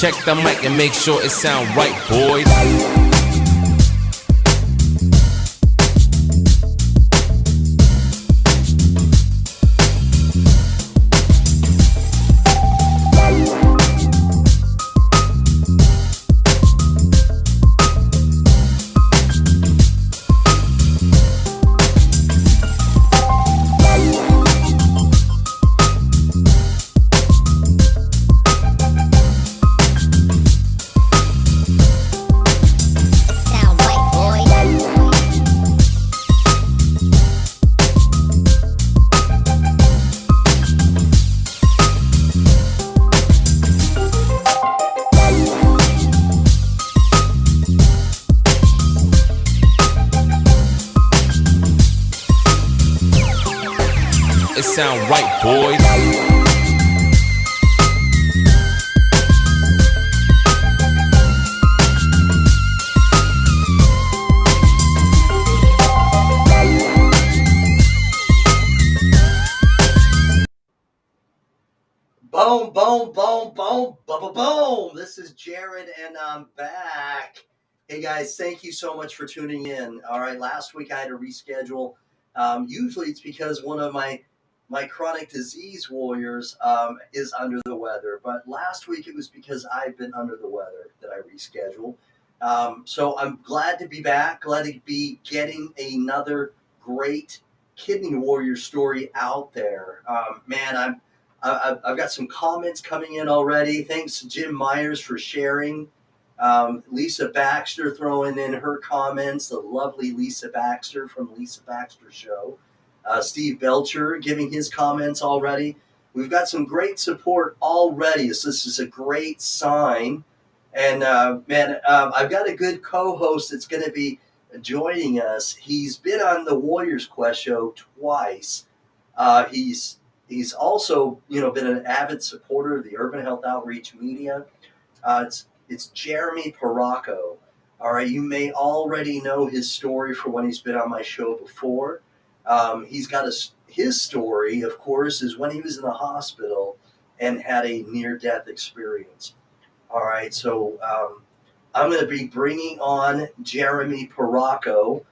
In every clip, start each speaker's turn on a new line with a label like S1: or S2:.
S1: Check the mic and make sure it sound right, boys. It sound right, boys.
S2: Boom, boom, boom, boom, boom, boom. This is Jared, and I'm back. Hey, guys, thank you so much for tuning in. All right, last week I had to reschedule. Usually it's because one of my chronic disease warriors is under the weather. But last week it was because I've been under the weather that I rescheduled. So I'm glad to be back, glad to be getting another great kidney warrior story out there. Man, I've got some comments coming in already. Thanks to Jim Myers for sharing. Lisa Baxter throwing in her comments, the lovely Lisa Baxter from Lisa Baxter Show. Steve Belcher giving his comments already. We've got some great support already, so this is a great sign. And I've got a good co-host that's going to be joining us. He's been on the Warriors Quest show twice. He's also been an avid supporter of the Urban Health Outreach Media. It's Jeremy Paracco. All right, you may already know his story for when he's been on my show before. He's got his story, of course, is when he was in the hospital and had a near-death experience. All right, so I'm going to be bringing on Jeremy Paracco.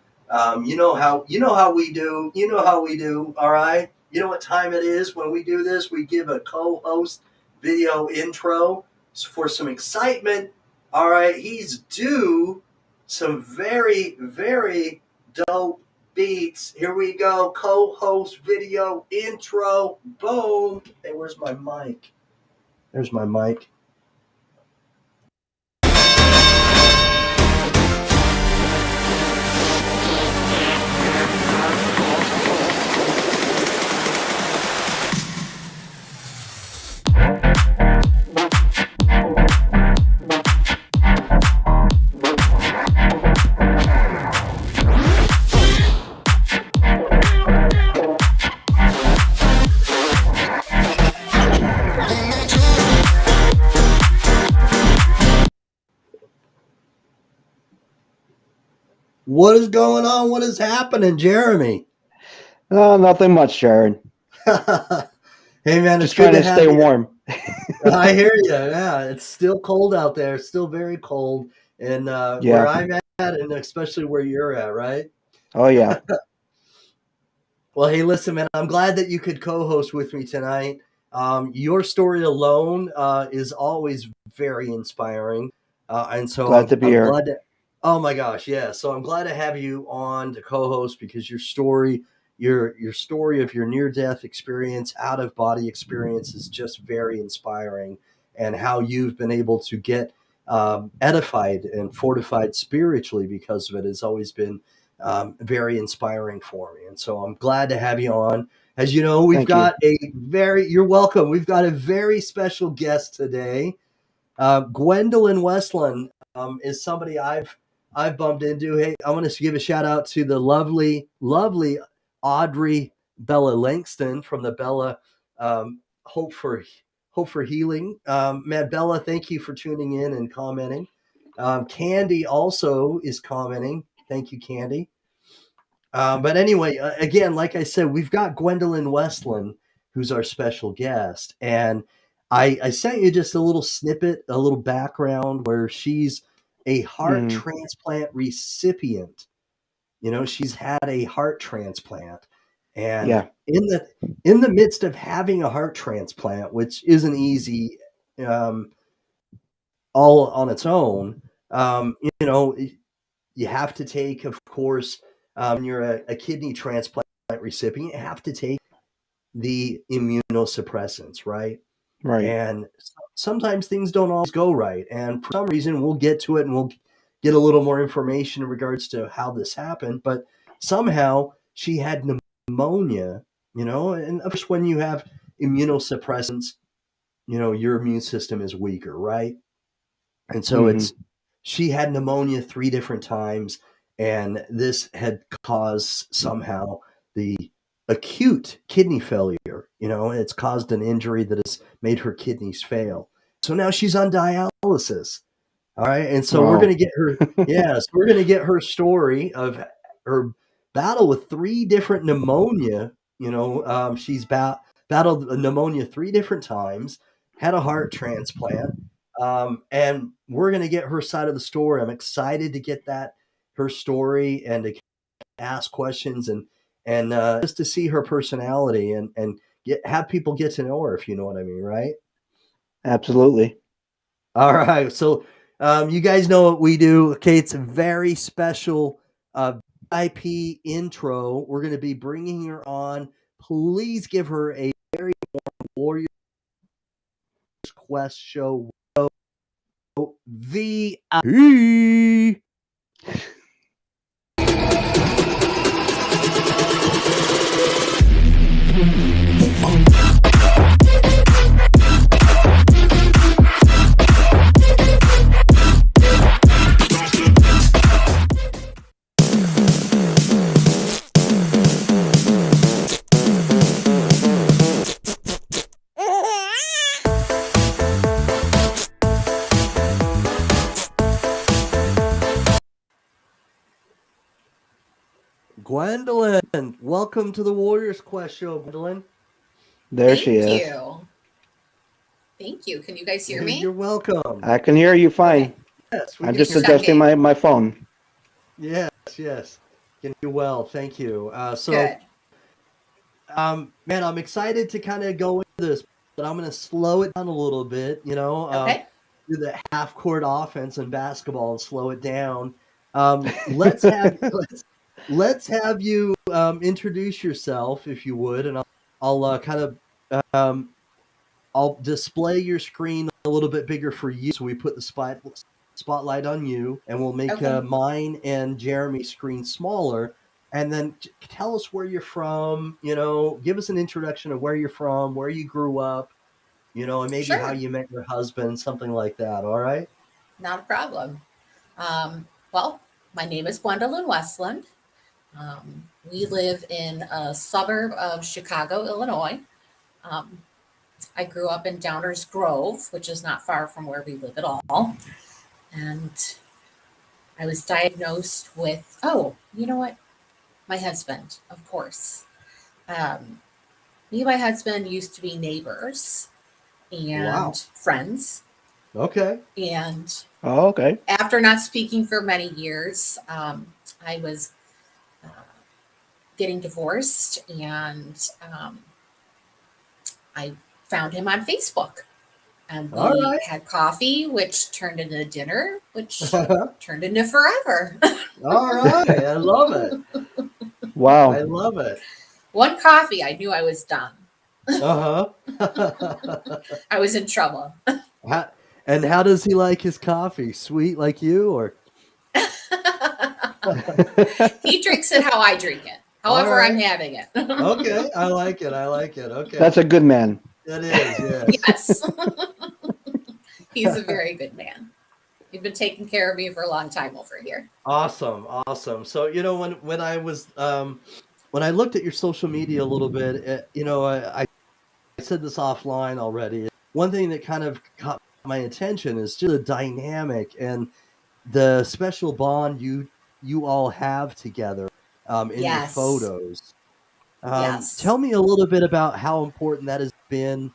S2: You know how we do. You know how we do. All right. You know what time it is when we do this? We give a co-host video intro for some excitement. All right, he's due some very, very dope beats. Here we go. Co-host video intro. Boom. Hey, where's my mic? There's my mic. What is going on? What is happening, Jeremy?
S3: Nothing much, Jared.
S2: Hey, man,
S3: just trying to stay warm.
S2: I hear you. Yeah, it's still cold out there. It's still very cold. And where I'm at, and especially where you're at, right?
S3: Oh, yeah.
S2: Well, hey, listen, man, I'm glad that you could co-host with me tonight. Your story alone is always very inspiring. And so
S3: glad to be here.
S2: Oh my gosh, yeah. So I'm glad to have you on to co-host because your story of your near-death experience, out-of-body experience is just very inspiring, and how you've been able to get edified and fortified spiritually because of it has always been very inspiring for me. And so I'm glad to have you on. As you know, you're welcome. We've got a very special guest today. Gwendolyn Westlund is somebody I've bumped into. Hey, I want to give a shout out to the lovely Audrey Bella Langston from the Bella Hope for Healing. Man, Bella, thank you for tuning in and commenting. Candy also is commenting. Thank you, Candy. But anyway, again, like I said, we've got Gwendolyn Westlund, who's our special guest. And I sent you just a little snippet, a little background where she's a heart
S3: Mm,
S2: transplant recipient. She's had a heart transplant, and
S3: yeah.
S2: in the midst of having a heart transplant, which isn't easy, um, all on its own, you know, you have to take, of course, when you're a kidney transplant recipient, you have to take the immunosuppressants, right?
S3: Right.
S2: And sometimes things don't always go right. And for some reason, we'll get to it and we'll get a little more information in regards to how this happened. But somehow she had pneumonia, and of course, when you have immunosuppressants, your immune system is weaker, right? And so
S3: Hmm.
S2: she had pneumonia 3 different times, and this had caused somehow the acute kidney failure. It's caused an injury that has made her kidneys fail. So now she's on dialysis. All right. And so we're going
S3: Oh.
S2: to get her, yeah, so we're going to get her story of her battle with 3 different pneumonia. She's battled pneumonia 3 different times, had a heart transplant. And we're going to get her side of the story. I'm excited to get her story and to ask questions and just to see her personality and have people get to know her, if you know what I mean, right?
S3: Absolutely.
S2: All right. So you guys know what we do. Okay, it's a very special VIP intro. We're going to be bringing her on. Please give her a very Warriors Quest show VIP. Gwendolyn, welcome to the Warriors Quest show, Gwendolyn.
S3: There she
S4: Thank
S3: is.
S4: you. Thank you. Can you guys hear
S2: You're
S4: me?
S2: welcome.
S3: I can hear you
S4: Okay.
S3: fine.
S2: Yes, we
S3: I'm
S2: can
S3: just
S4: Just
S2: hear you.
S3: adjusting
S4: checking.
S3: my phone.
S2: Yes, yes. Can hear you well. Thank you. So,
S4: Good.
S2: man, I'm excited to kind of go into this, but I'm going to slow it down a little bit.
S4: Okay.
S2: Do the half court offense in basketball and slow it down. Let's have let's have you introduce yourself, if you would, and I'll kind of I'll display your screen a little bit bigger for you, so we put the spotlight on you, and we'll make
S4: Okay.
S2: mine and Jeremy's screen smaller. And then tell us where you're from. Give us an introduction of where you're from, where you grew up, and maybe how
S4: Sure.
S2: you met your husband, something like that. All right.
S4: Not a problem. Well, my name is Gwendolyn Westlund. We live in a suburb of Chicago, Illinois. Um, I grew up in Downers Grove, which is not far from where we live at all. And I was diagnosed with, oh, you know what? My husband, of course. Um, Me and my husband used to be neighbors and
S2: Wow.
S4: friends.
S2: Okay.
S4: And
S3: Oh, okay.
S4: after not speaking for many years, I was uh, getting divorced and I found him on Facebook. And
S2: All
S4: we
S2: right.
S4: had coffee, which turned into dinner, which turned into forever.
S2: All right. I love it. I
S3: Wow.
S2: love it.
S4: One coffee, I knew I was done.
S2: Uh huh.
S4: I was in trouble.
S2: And how does he like his coffee? Sweet like you, or?
S4: He drinks it how I drink it,
S2: All
S4: however I'm
S2: right.
S4: having it.
S2: Okay. I like it. I like it. Okay.
S3: That's a good man.
S2: That is, yes.
S4: Yes. He's a very good man. He's been taking care of me for a long time over here.
S2: Awesome. Awesome. So, when I was when I looked at your social media a little bit, I said this offline already. One thing that kind of caught my attention is just the dynamic and the special bond you all have together in your
S4: Yes.
S2: photos.
S4: Yes.
S2: Tell me a little bit about how important that has been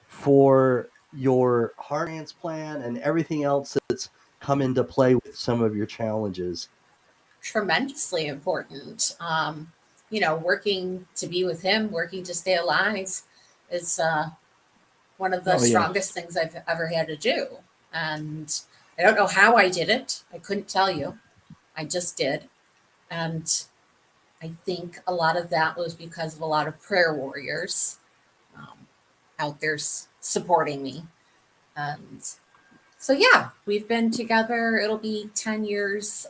S2: for your heart transplant and everything else that's come into play with some of your challenges?
S4: Tremendously important. Working to be with him, working to stay alive is one of the
S3: Oh, yes.
S4: strongest things I've ever had to do. And I don't know how I did it. I couldn't tell you. I just did. And I think a lot of that was because of a lot of prayer warriors um, out there supporting me. And so, yeah, we've been together. It'll be 10 years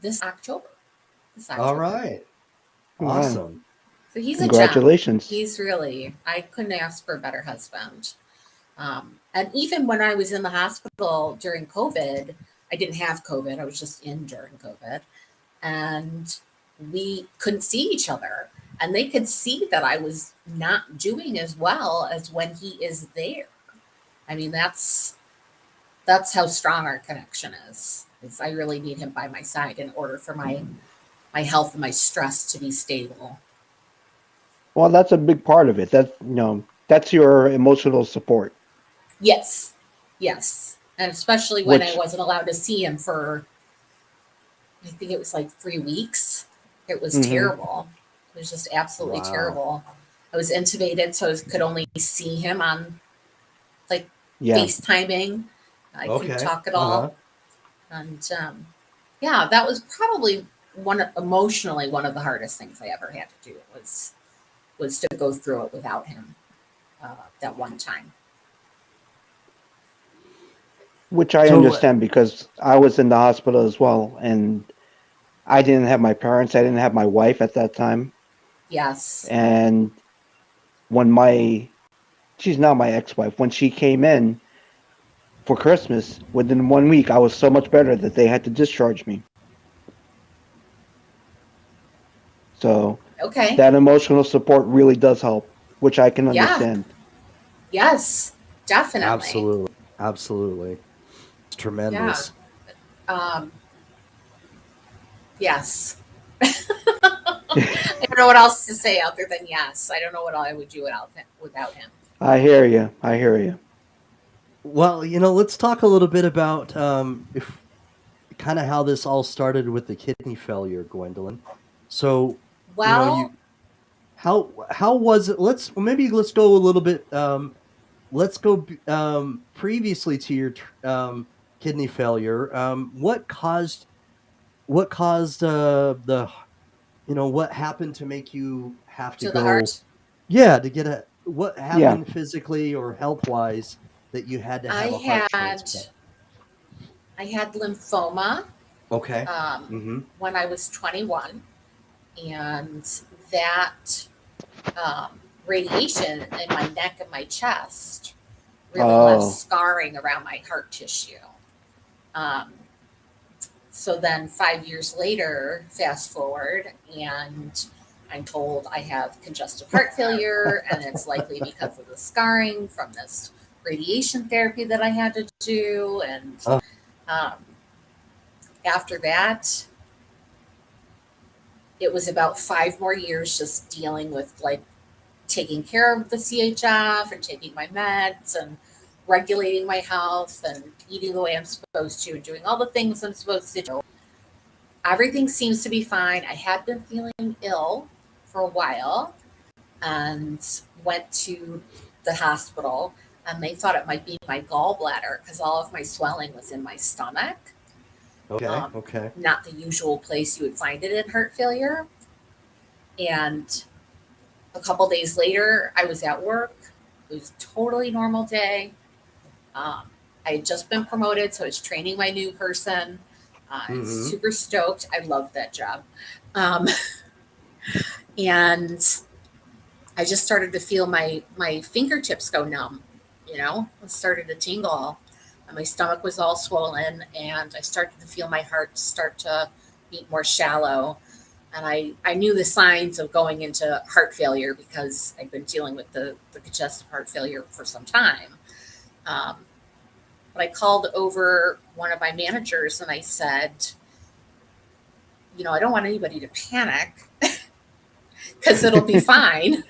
S4: this October. This
S2: All
S4: October.
S2: right.
S3: Wow.
S2: Awesome.
S4: So he's a gem.
S3: Congratulations.
S4: He's really, I couldn't ask for a better husband. And even when I was in the hospital during COVID, I didn't have COVID. I was just in during COVID. And we couldn't see each other. And they could see that I was not doing as well as when he is there. I mean, that's how strong our connection is. I really need him by my side in order for my health and my stress to be stable.
S3: Well, that's a big part of it. That's your emotional support.
S4: Yes. And especially when I
S3: Which,
S4: wasn't allowed to see him for, I think it was like 3 weeks. It was
S3: mhm,
S4: terrible. It was just absolutely
S2: Wow.
S4: terrible. I was intubated, so I could only see him on like
S3: yeah.
S4: FaceTiming. I couldn't
S2: Okay.
S4: talk at
S2: Uh-huh.
S4: all. And yeah, that was probably emotionally one of the hardest things I ever had to do was to go through it without him that one time.
S3: Which I
S2: So,
S3: understand because I was in the hospital as well, and I didn't have my parents. I didn't have my wife at that time.
S4: Yes.
S3: And when she's now my ex-wife, when she came in for Christmas, within 1 week, I was so much better that they had to discharge me. So
S4: Okay.
S3: that emotional support really does help, which I can
S4: Yeah.
S3: understand.
S4: Yes. Definitely.
S2: absolutely. Absolutely. It's
S4: Yeah.
S2: tremendous.
S4: Um, yes. I don't know what else to say other than yes. I don't know what I would do without him.
S3: I hear you. I hear you.
S2: Well, let's talk a little bit about if kind of how this all started with the kidney failure, Gwendolyn. So,
S4: Well,
S2: you how was it? Let's go a little bit. Let's go previously to your kidney failure. What caused the what happened to make you have to
S4: to the
S2: go?
S4: heart.
S2: Yeah, to get what
S3: Yeah.
S2: happened physically or health wise that you had to
S4: I
S2: have a heart
S4: had
S2: transplant.
S4: I had lymphoma
S2: Okay.
S4: um,
S2: Mm-hmm.
S4: when I was 21, and that radiation in my neck and my chest really left
S3: Oh,
S4: scarring around my heart tissue. Um, so then 5 years later, fast forward, and I'm told I have congestive heart failure, and it's likely because of the scarring from this radiation therapy that I had to do. And
S2: Uh,
S4: um, after that, it was about 5 more years just dealing with like taking care of the CHF and taking my meds and regulating my health and eating the way I'm supposed to and doing all the things I'm supposed to do. Everything seems to be fine. I had been feeling ill for a while and went to the hospital, and they thought it might be my gallbladder because all of my swelling was in my stomach.
S2: okay.
S4: Um,
S2: Okay.
S4: Not the usual place you would find it in heart failure. And a couple days later, I was at work. It was a totally normal day. Um, I had just been promoted, so I was training my new person. I was
S2: Mm-hmm.
S4: super stoked. I loved that job. Um, and I just started to feel my fingertips go numb. It started to tingle. And my stomach was all swollen, and I started to feel my heart start to beat more shallow. And I knew the signs of going into heart failure because I'd been dealing with the congestive heart failure for some time. Um, but I called over one of my managers and I said, I don't want anybody to panic because it'll be fine.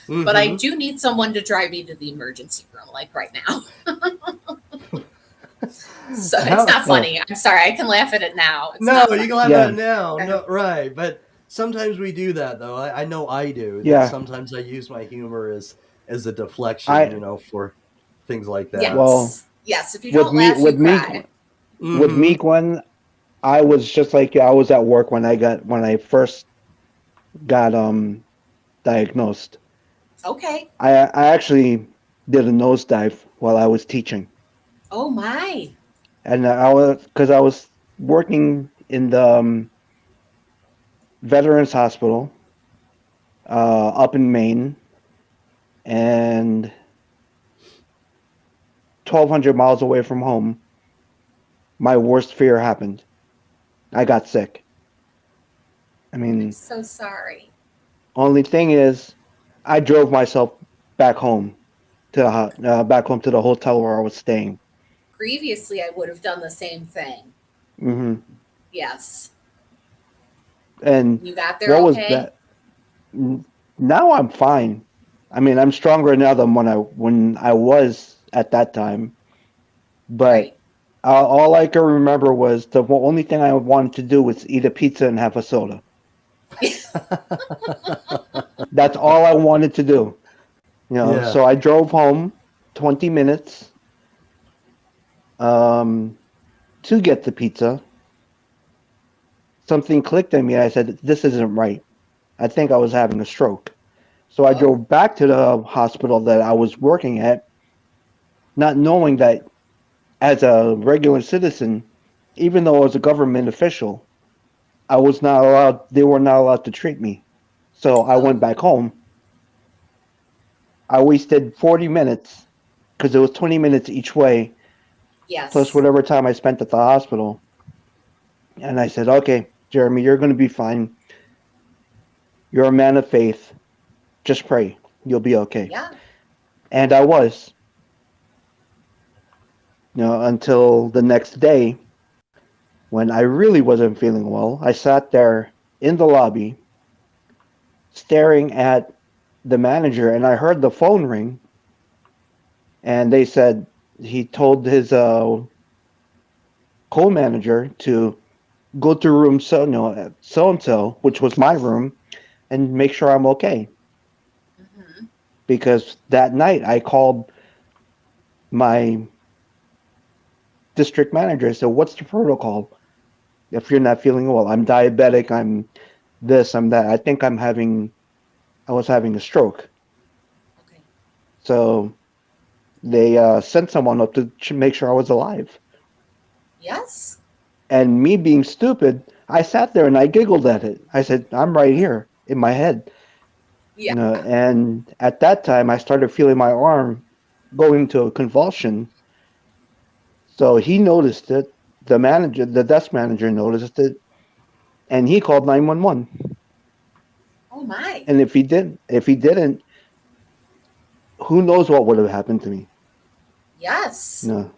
S4: But I
S2: Mhm.
S4: do need someone to drive me to the emergency room, like right now. So it's
S2: How?
S4: not funny. I'm sorry. I can laugh at it now. It's
S2: No,
S4: not
S2: you can
S4: funny.
S2: laugh at
S3: Yeah,
S2: it now.
S4: Okay.
S2: No, right. But sometimes we do that, though. I know I do. That
S3: yeah.
S2: sometimes I use my humor as a deflection,
S3: I
S2: for things like that.
S3: well
S4: Yes. Yes. If you
S3: with
S4: don't
S3: me
S4: laugh, you
S3: with me
S4: cry.
S3: with me,
S2: Mm-hmm.
S3: Gwen. I was just like you. I was at work when I first got diagnosed.
S4: Okay.
S3: I actually did a nosedive while I was teaching,
S4: Oh my.
S3: and I was working in the Veterans Hospital up in Maine, and 1,200 miles away from home. My worst fear happened. I got sick. I
S4: I'm
S3: mean,
S4: so sorry.
S3: only thing is, I drove myself back home back home to the hotel where I was staying.
S4: Previously, I would have done the same thing.
S3: Hmm.
S4: Yes.
S3: And
S4: You got there
S3: what was
S4: okay?
S3: that? Now I'm fine. I mean, I'm stronger now than when I was at that time. But
S4: Right.
S3: all I can remember was the only thing I wanted to do was eat a pizza and have a soda. That's all I wanted to do.
S2: Yeah.
S3: So I drove home 20 minutes um, to get the pizza. Something clicked in me. I said, "This isn't right. I think I was having a stroke." So I
S4: Oh,
S3: drove back to the hospital that I was working at, not knowing that as a regular citizen, even though I was a government official, I was not allowed, they were not allowed to treat me. So I went
S4: oh,
S3: back home. I wasted 40 minutes because it was 20 minutes each way, plus
S4: yes.
S3: whatever time I spent at the hospital. And I said, okay, Jeremy, you're going to be fine. You're a man of faith. Just pray. You'll be okay.
S4: Yeah.
S3: And I was, until the next day when I really wasn't feeling well. I sat there in the lobby staring at the manager, and I heard the phone ring, and they said he told his co-manager to go to room so and so, which was my room, and make sure I'm okay.
S4: Hmm.
S3: Because that night I called my district manager. I said, "What's the protocol if you're not feeling well? I'm diabetic. I'm this. I'm that. I think I was having a stroke."
S4: Okay.
S3: So they sent someone up to make sure I was alive.
S4: Yes.
S3: And me being stupid, I sat there and I giggled at it. I said, "I'm right here in my head."
S4: Yeah.
S3: And at that time, I started feeling my arm going into a convulsion. So he noticed it. The desk manager noticed it, and he called 911.
S4: Oh my.
S3: And if he didn't, who knows what would have happened to me?
S4: Yes.
S3: No.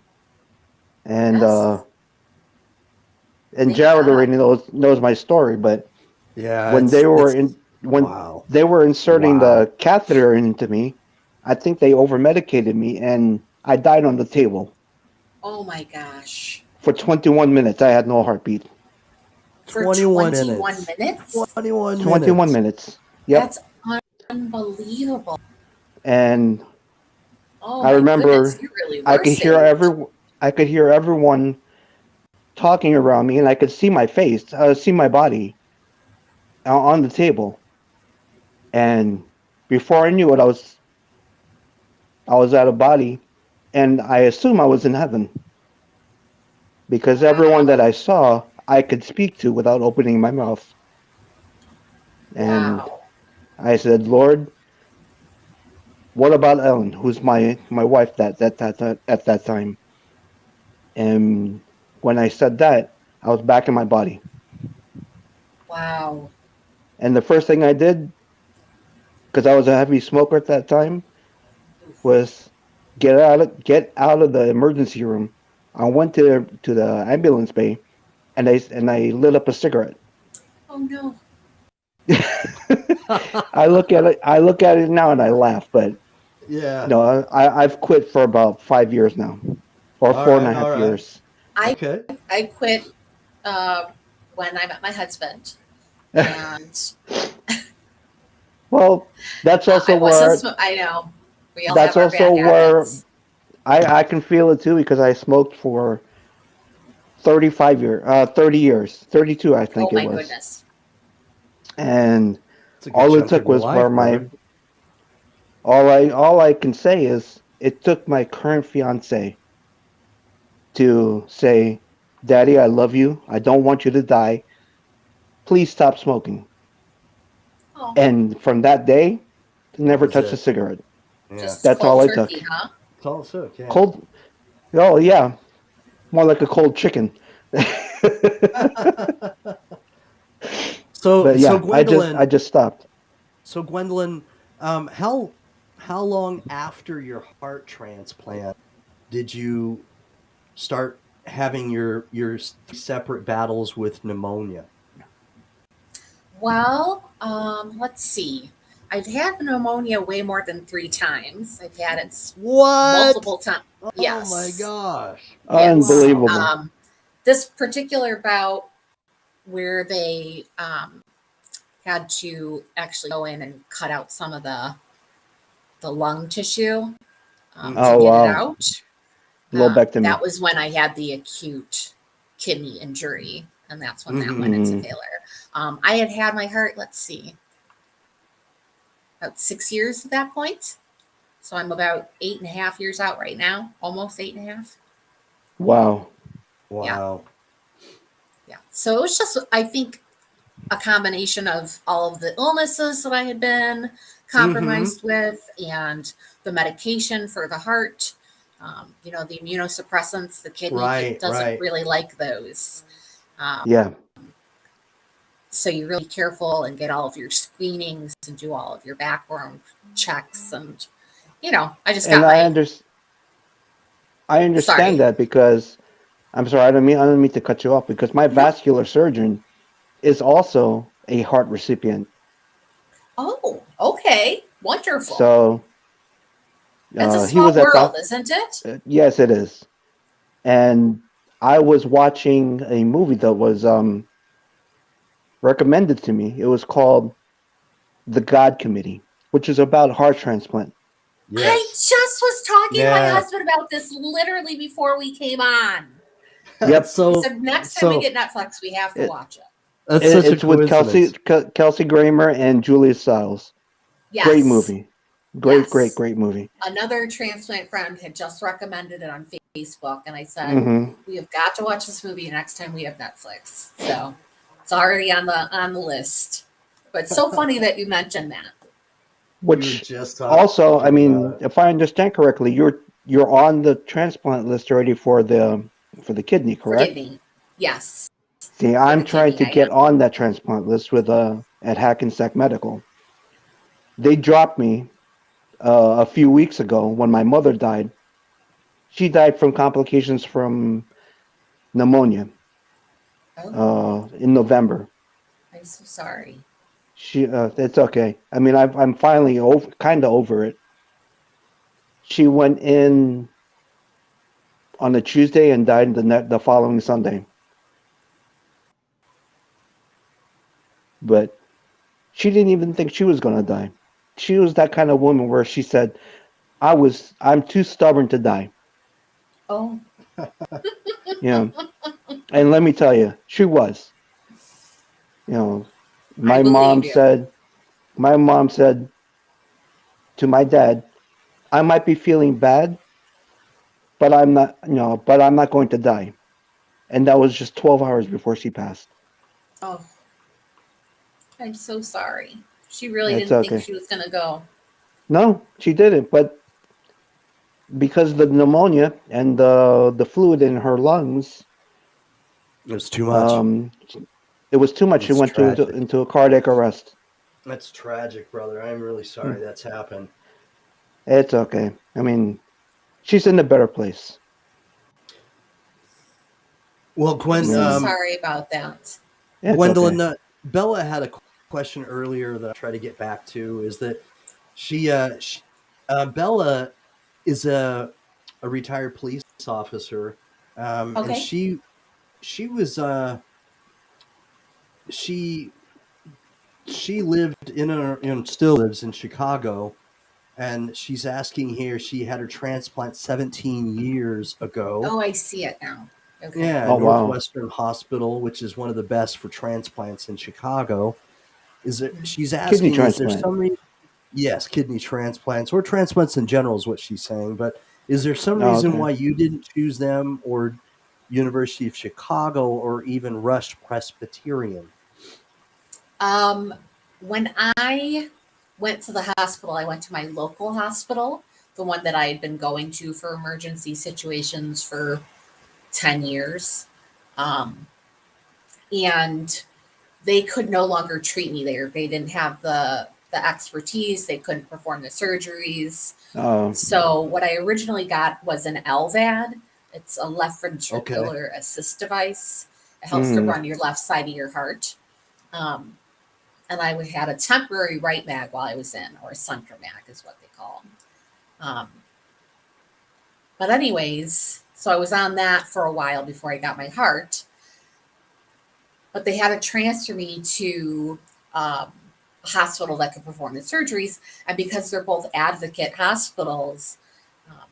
S3: And
S4: Yes. Thank
S3: Jared
S4: God.
S3: already knows my story, but
S2: Yeah.
S3: when
S2: It's
S3: when
S2: wow.
S3: they were inserting
S2: Wow.
S3: the catheter into me, I think they over medicated me, and I died on the table
S4: Oh my gosh.
S3: for 21 minutes. I had no heartbeat.
S4: For
S2: 21
S4: 21
S2: minutes.
S4: minutes?
S2: 21
S3: 21
S2: minutes.
S3: minutes. Yep.
S4: That's unbelievable.
S3: And
S4: Oh
S3: I
S4: my goodness.
S3: remember
S4: You really
S3: I
S4: were
S3: could hear
S4: saved.
S3: I could hear everyone talking around me, and I could see my face, see my body on the table. And before I knew it, I was out of body, and I assume I was in heaven because everyone that
S4: Wow.
S3: I saw, I could speak to without opening my mouth. And
S4: Wow.
S3: I said, "Lord, what about Ellen, who's my wife that at that time?" And when I said that, I was back in my body.
S4: Wow.
S3: And the first thing I did, because I was a heavy smoker at that time,
S4: Oof.
S3: was get out of the emergency room. I went to the ambulance bay, and I lit up a cigarette.
S4: Oh no.
S3: I look at it. I look at it now and I laugh. But
S2: Yeah.
S3: no, I've quit for about 5 years now, or
S2: All
S3: four and
S2: right.
S3: a
S2: All
S3: half
S2: right.
S3: years.
S4: I
S2: Okay.
S4: I quit when I met my husband, and
S3: Well, that's also
S4: I wasn't.
S3: where
S4: I know we all
S3: that's
S4: have our
S3: also
S4: bad
S3: where
S4: habits.
S3: I can feel it too because I smoked for 30 years, 32 I
S4: Oh
S3: think it
S4: my
S3: was,
S4: goodness.
S3: and
S2: It's a good
S3: all it
S2: chunk of
S3: took
S2: your
S3: was for
S2: life,
S3: my
S2: brother.
S3: all I can say is it took my current fiance to say, "Daddy, I love you. I don't want you to die. Please stop smoking."
S4: Oh,
S3: And from that day,
S2: That
S3: never
S2: was
S3: touched a
S2: it.
S3: cigarette.
S2: Yeah.
S4: just
S3: That's all
S4: cold
S3: I
S4: turkey,
S3: took.
S4: huh?
S2: It's all it took. Yeah.
S3: Cold. Oh yeah, more like a cold chicken.
S2: So
S3: But
S2: so
S3: yeah, I
S2: Gwendolyn,
S3: just stopped.
S2: so Gwendolyn, how long after your heart transplant did you start having your separate battles with pneumonia?
S4: Well, let's see. I've had pneumonia way more than 3 times. I've had it
S2: What?
S4: multiple times.
S2: Oh my
S4: Yes,
S2: gosh.
S4: yes.
S2: Wow.
S3: Unbelievable.
S4: This particular bout where they had to actually go in and cut out some of the lung tissue to
S3: Oh
S2: Mhm.
S4: get it
S3: wow,
S4: out.
S3: lobectomy.
S4: That was when I had the acute kidney injury, and that's when that went
S2: Mhm.
S4: into
S3: Hmm.
S4: failure. I had my heart, let's see, about 6 years at that point. So I'm about 8.5 years out right now, almost 8.5.
S3: Wow.
S4: Yeah,
S2: Wow.
S4: yeah. So it was just, I think, a combination of all of the illnesses that I had been
S2: Mhm.
S4: compromised with and the medication for the heart. The immunosuppressants, the kidney
S2: Right,
S4: doesn't
S2: right.
S4: really like those. Um,
S3: Yeah.
S4: so you really be careful and get all of your screenings and do all of your background checks. And, I just
S3: And
S4: got
S3: I understand
S4: sorry.
S3: that because I'm sorry, I don't mean to cut you off because my
S4: No.
S3: vascular surgeon is also a heart recipient.
S4: Oh, okay. Wonderful.
S3: So
S4: It's a
S3: he
S4: small
S3: was at
S4: world,
S3: the
S4: isn't it?
S3: yes, it is. And I was watching a movie that was recommended to me. It was called The God Committee, which is about heart transplant.
S4: I
S2: Yes.
S4: just was talking to my
S2: Yeah.
S4: husband about this literally before we came on.
S3: Yep.
S4: He
S2: so
S4: said next time we
S2: so
S4: get Netflix, we have to
S3: It,
S4: watch it.
S2: that's such a
S3: it's with
S2: coincidence.
S3: Kelsey Grammer and Julia Stiles. Great
S4: Yes,
S3: movie.
S4: yes.
S3: Great movie.
S4: Another transplant friend had just recommended it on Facebook, and I said
S3: Hmm.
S4: we have got to watch this movie next time we have Netflix. So it's already on the list. But it's so funny that you mentioned that.
S2: We were
S3: Which
S2: just
S3: also, I
S2: talking about
S3: mean,
S2: it.
S3: if I understand correctly, you're on the transplant list already for the kidney,
S4: Forgive
S3: correct?
S4: me. Yes,
S3: See,
S4: for
S3: I'm
S4: the
S3: trying
S4: kidney,
S3: to
S4: I
S3: get
S4: am.
S3: on that transplant list with at Hackensack Medical. They dropped me a few weeks ago when my mother died. She died from complications from pneumonia
S4: Oh,
S3: in November.
S4: I'm so sorry.
S3: It's okay. I mean, I'm finally kind of over it. She went in on a Tuesday and died the following Sunday. But she didn't even think she was going to die. She was that kind of woman where she said, I'm too stubborn to die."
S4: Oh,
S3: You know, and let me tell you, she was. You know,
S4: I
S3: my mom
S4: believe you.
S3: said, my mom said to my dad, "I might be feeling bad, but I'm not. But I'm not going to die." And that was just 12 hours before she passed.
S4: Oh, I'm so sorry. She really
S3: It's
S4: didn't think
S3: okay.
S4: she was going to go.
S3: No, she didn't. But because the pneumonia and the fluid in her lungs,
S2: It was too much.
S3: um, it was too much. She
S2: It's
S3: went
S2: tragic.
S3: into a cardiac arrest.
S2: That's tragic, brother. I'm really
S3: Hmm.
S2: sorry that's happened.
S3: It's okay. I mean, she's in a better place.
S2: Well,
S4: I'm
S2: Gwen,
S4: so
S3: Yeah,
S4: sorry about that.
S3: it's
S2: Gwendolyn,
S3: okay.
S2: Bella had a question earlier that I try to get back to is that Bella is a retired police officer, and
S4: Okay.
S2: she was she she lived and still lives in Chicago, and she's asking here. She had her transplant 17 years ago.
S4: Oh, I see it now. Okay.
S2: Yeah,
S3: Oh wow.
S2: Northwestern Hospital, which is one of the best for transplants in Chicago. Is it?
S4: Mhm.
S2: She's
S3: Kidney
S2: asking, is there
S3: transplant.
S2: some reason? Yes, kidney transplants or transplants in general is what she's saying. But is there some
S3: Oh,
S2: reason
S3: okay.
S2: why you didn't choose them, or University of Chicago, or even Rush Presbyterian?
S4: Um, when I went to the hospital, I went to my local hospital, the one that I had been going to for emergency situations for 10 years. Um, and they could no longer treat me there. They didn't have the expertise. They couldn't perform the surgeries.
S3: Oh,
S4: So what I originally got was an LVAD. It's a left
S2: Okay.
S4: ventricular assist device. It helps to
S3: mm,
S4: run your left side of your heart. Um, and I had a temporary right mag while I was in, or a center mag is what they call them. But anyways, so I was on that for a while before I got my heart. But they had to transfer me to a hospital that could perform the surgeries. And because they're both advocate hospitals, um,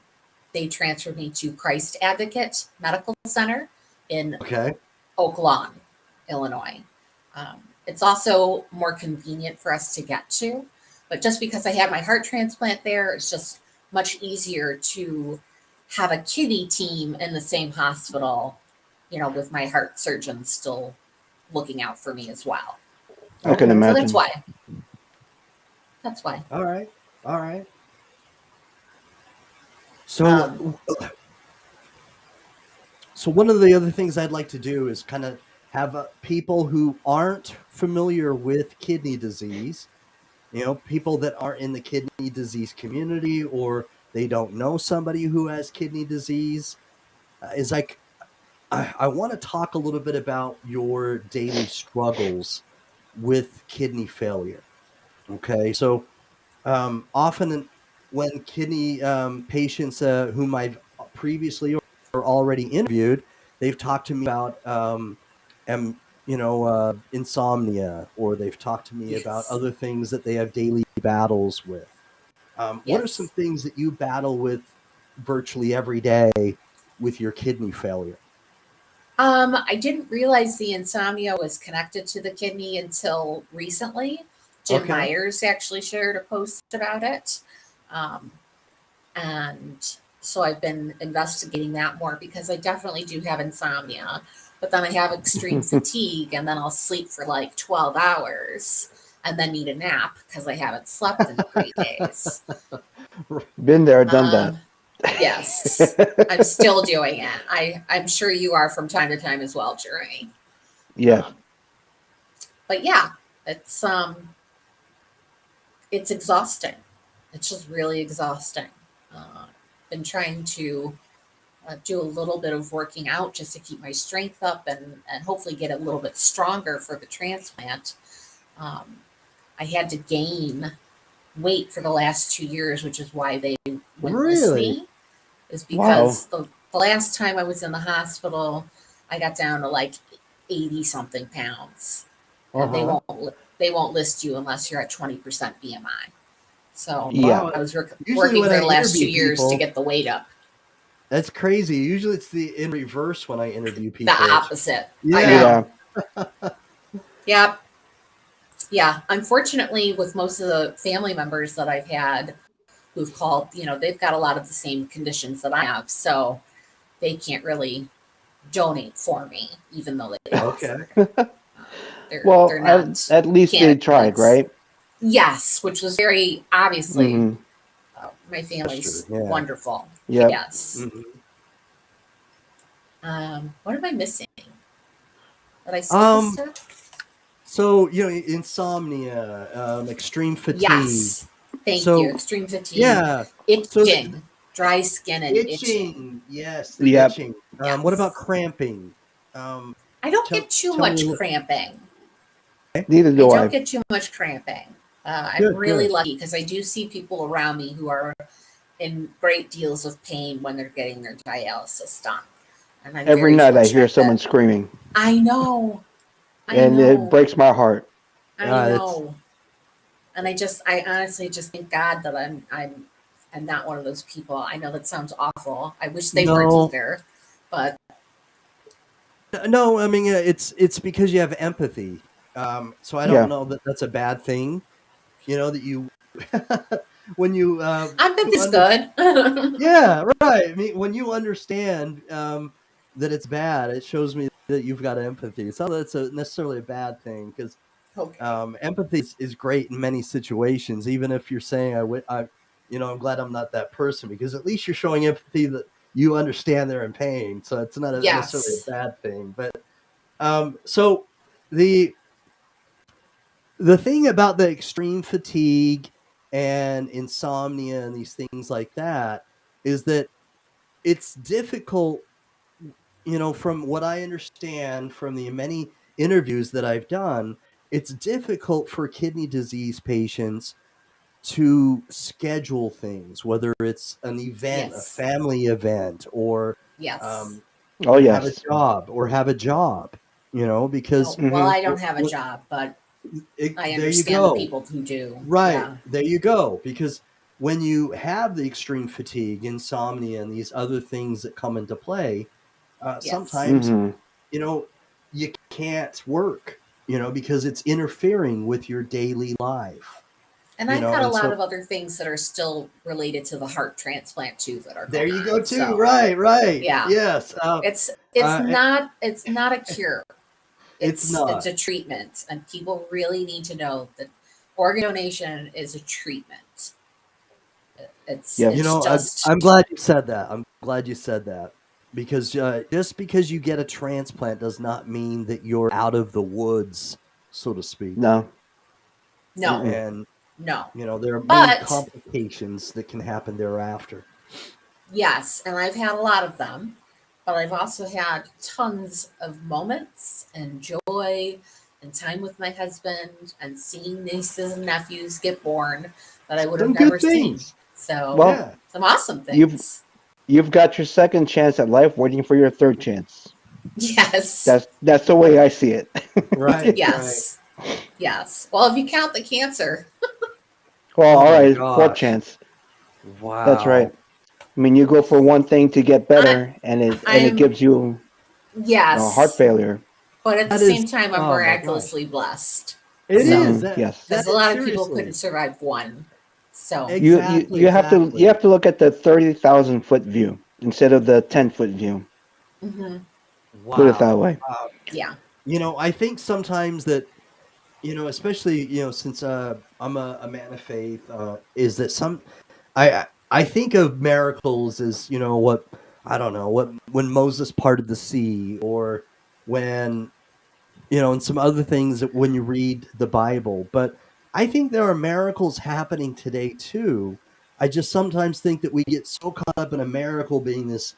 S4: they transferred me to Christ Advocate Medical Center in
S2: Okay.
S4: Oak Lawn, Illinois. It's also more convenient for us to get to. But just because I had my heart transplant there, it's just much easier to have a kidney team in the same hospital, with my heart surgeon still looking out for me as well.
S3: I can
S2: Okay.
S4: So that's
S3: imagine.
S4: why. That's why.
S2: All right. All right.
S4: Um,
S2: So, so one of the other things I'd like to do is kind of have people who aren't familiar with kidney disease, people that aren't in the kidney disease community, or they don't know somebody who has kidney disease, is like, I want to talk a little bit about your daily struggles with kidney failure. Okay. So, often when kidney patients whom I've previously or already interviewed, they've talked to me about insomnia, or they've talked to me about
S4: yes.
S2: other things that they have daily battles with. What are some
S4: Yes.
S2: things that you battle with virtually every day with your kidney failure?
S4: I didn't realize the insomnia was connected to the kidney until recently. Jim
S2: Okay.
S4: Myers actually shared a post about it. Um, and so I've been investigating that more because I definitely do have insomnia, but then I have extreme fatigue and then I'll sleep for like 12 hours and then need a nap because I haven't slept in 3 days.
S3: Been there, done that.
S4: Um, yes, I'm still doing it. I'm sure you are from time to time as well, Jeremy.
S3: Yes.
S4: Um, but yeah, it's it's exhausting. It's just really exhausting. Been trying to do a little bit of working out just to keep my strength up and hopefully get a little bit stronger for the transplant. Um, I had to gain weight for the last 2 years, which is why they wouldn't list
S2: Really?
S4: me, is
S3: Wow.
S4: because the last time I was in the hospital, I got down to like 80 something pounds. And they
S2: Uh-huh.
S4: won't list you unless you're at 20% BMI. So
S3: Yeah.
S2: Wow.
S4: I was
S2: Usually
S4: working
S2: when
S4: for
S2: I
S4: the last two
S2: interview
S4: years to
S2: people,
S4: get the weight up.
S2: that's crazy. Usually it's in reverse when I interview
S4: The
S2: people. It's
S4: opposite. I
S2: yeah.
S4: know.
S3: Yeah.
S4: Yep. Yeah. Unfortunately, with most of the family members that I've had who've called, they've got a lot of the same conditions that I have. So they can't really donate for me, even though they
S2: Okay.
S4: offered.
S3: Well,
S4: They're not
S3: at least they tried,
S4: candidates.
S3: right?
S4: Yes, which was very obviously
S3: Mm-hmm.
S4: my
S2: Gesture.
S4: family's
S2: Yeah.
S4: wonderful.
S3: Yep.
S4: Yes.
S2: Mhm.
S4: What am I missing? Did I skip a
S2: Um.
S4: step?
S2: So insomnia, extreme fatigue.
S4: Yes. Thank you.
S2: So
S4: Extreme fatigue,
S2: yeah. So
S4: itching, dry skin and itching.
S2: itching. Yes, the
S3: Yep.
S2: itching. What about
S4: Yes.
S2: cramping?
S4: I don't
S2: Tell
S4: get too
S2: tell me.
S4: much cramping.
S3: Neither
S4: I
S3: do
S4: don't
S3: I.
S4: get too much cramping. I'm
S5: Good,
S4: really
S5: good.
S4: lucky because I do see people around me who are in great deals of pain when they're getting their dialysis done. And I'm
S3: Every
S4: very
S3: night I hear
S4: fortunate
S3: someone
S4: that
S3: screaming,
S4: I know, I
S3: and it
S4: know,
S3: breaks my heart.
S4: I
S5: It's
S4: know. And I honestly just thank God that I'm not one of those people. I know that sounds awful. I wish they weren't
S5: no,
S4: either, but
S5: no. I mean, it's because you have empathy. So I don't
S3: Yeah.
S5: know that that's a bad thing. That you when you
S4: I bet this
S5: under,
S4: good.
S5: yeah, right. I mean, when you understand that it's bad, it shows me that you've got empathy. It's not that it's necessarily a bad thing because
S4: Okay.
S5: empathy is great in many situations. Even if you're saying, I'm glad I'm not that person because at least you're showing empathy that you understand they're in pain. So it's not necessarily
S4: Yes.
S5: a bad thing. But so the the thing about the extreme fatigue and insomnia and these things like that is that it's difficult, from what I understand from the many interviews that I've done, it's difficult for kidney disease patients to schedule things, whether it's an event, a
S4: Yes.
S5: family event, or
S4: Yes.
S5: um,
S3: Oh
S5: have a
S3: yes.
S5: job, because
S4: No, well,
S3: Hmm.
S4: I don't have a job, but I
S5: there you
S4: understand the
S5: go.
S4: people who do.
S5: Right.
S4: Yeah.
S5: There you go. Because when you have the extreme fatigue, insomnia, and these other things that come into play,
S4: Yes.
S5: sometimes,
S3: Hmm.
S5: you know, you can't work, because it's interfering with your daily life,
S4: And I've got a
S5: and
S4: lot
S5: so
S4: of other things that are still related to the heart transplant too that are
S5: there
S4: going
S5: you go
S4: on.
S5: too.
S4: So
S5: Right. Right.
S4: yeah,
S5: Yes. Uh,
S4: it's not a cure.
S5: it's
S4: It's
S5: not.
S4: a treatment, and people really need to know that organ donation is a treatment. It's
S3: Yes.
S4: just
S5: I'm glad you said that. I'm glad you said that because just because you get a transplant does not mean that you're out of the woods, so to speak.
S3: No.
S4: no,
S3: Mm-mm.
S5: And
S4: no.
S5: there are many
S4: But
S5: complications that can happen thereafter.
S4: yes, and I've had a lot of them, but I've also had tons of moments and joy and time with my husband and seeing nieces and nephews get born that I would have
S5: Some
S4: never
S5: good
S4: seen.
S5: things.
S4: So,
S3: Well,
S5: Yeah.
S4: some awesome
S3: you've
S4: things.
S3: you've got your second chance at life, waiting for your third chance.
S4: Yes,
S3: That's the way I see it.
S5: Right. Right.
S4: yes, yes. Well, if you count the cancer,
S3: Well,
S5: Oh
S3: all
S5: my
S3: right, fourth
S5: gosh.
S3: chance. That's right.
S5: Wow.
S3: I mean, you go for one thing to get
S4: I,
S3: better, and it
S4: I'm,
S3: gives you heart
S4: yes,
S3: failure.
S4: but at the
S5: That is.
S4: same time, I'm
S5: Oh my gosh.
S4: miraculously blessed.
S5: It is
S3: Hmm.
S4: So,
S5: that
S3: Yes.
S5: that
S4: because a
S5: is
S4: lot of people
S5: seriously
S4: couldn't survive one. So,
S5: exactly
S3: You
S5: exactly.
S3: have to look at the 30,000 foot view instead of the 10 foot view.
S4: hmm
S3: Put it that
S5: Wow.
S3: way.
S4: yeah.
S5: I think sometimes that especially since I'm a man of faith, is that I think of miracles as what I don't know what when Moses parted the sea or when and some other things that when you read the Bible, but I think there are miracles happening today too. I just sometimes think that we get so caught up in a miracle being this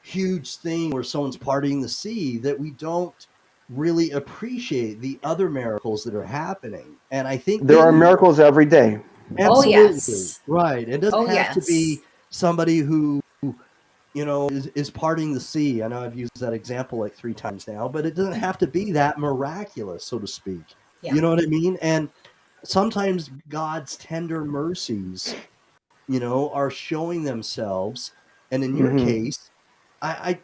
S5: huge thing where someone's parting the sea that we don't really appreciate the other miracles that are happening. And I think
S3: There are
S5: maybe
S3: miracles every day.
S4: Oh,
S5: absolutely
S4: yes.
S5: right. It doesn't
S4: Oh,
S5: have to
S4: yes.
S5: be somebody who is parting the sea. I know I've used that example like 3 times now, but it doesn't have to be that miraculous, so to speak.
S4: Yeah.
S5: You know what I mean? And sometimes God's tender mercies, are showing themselves. And in your
S3: Hmm.
S5: case, I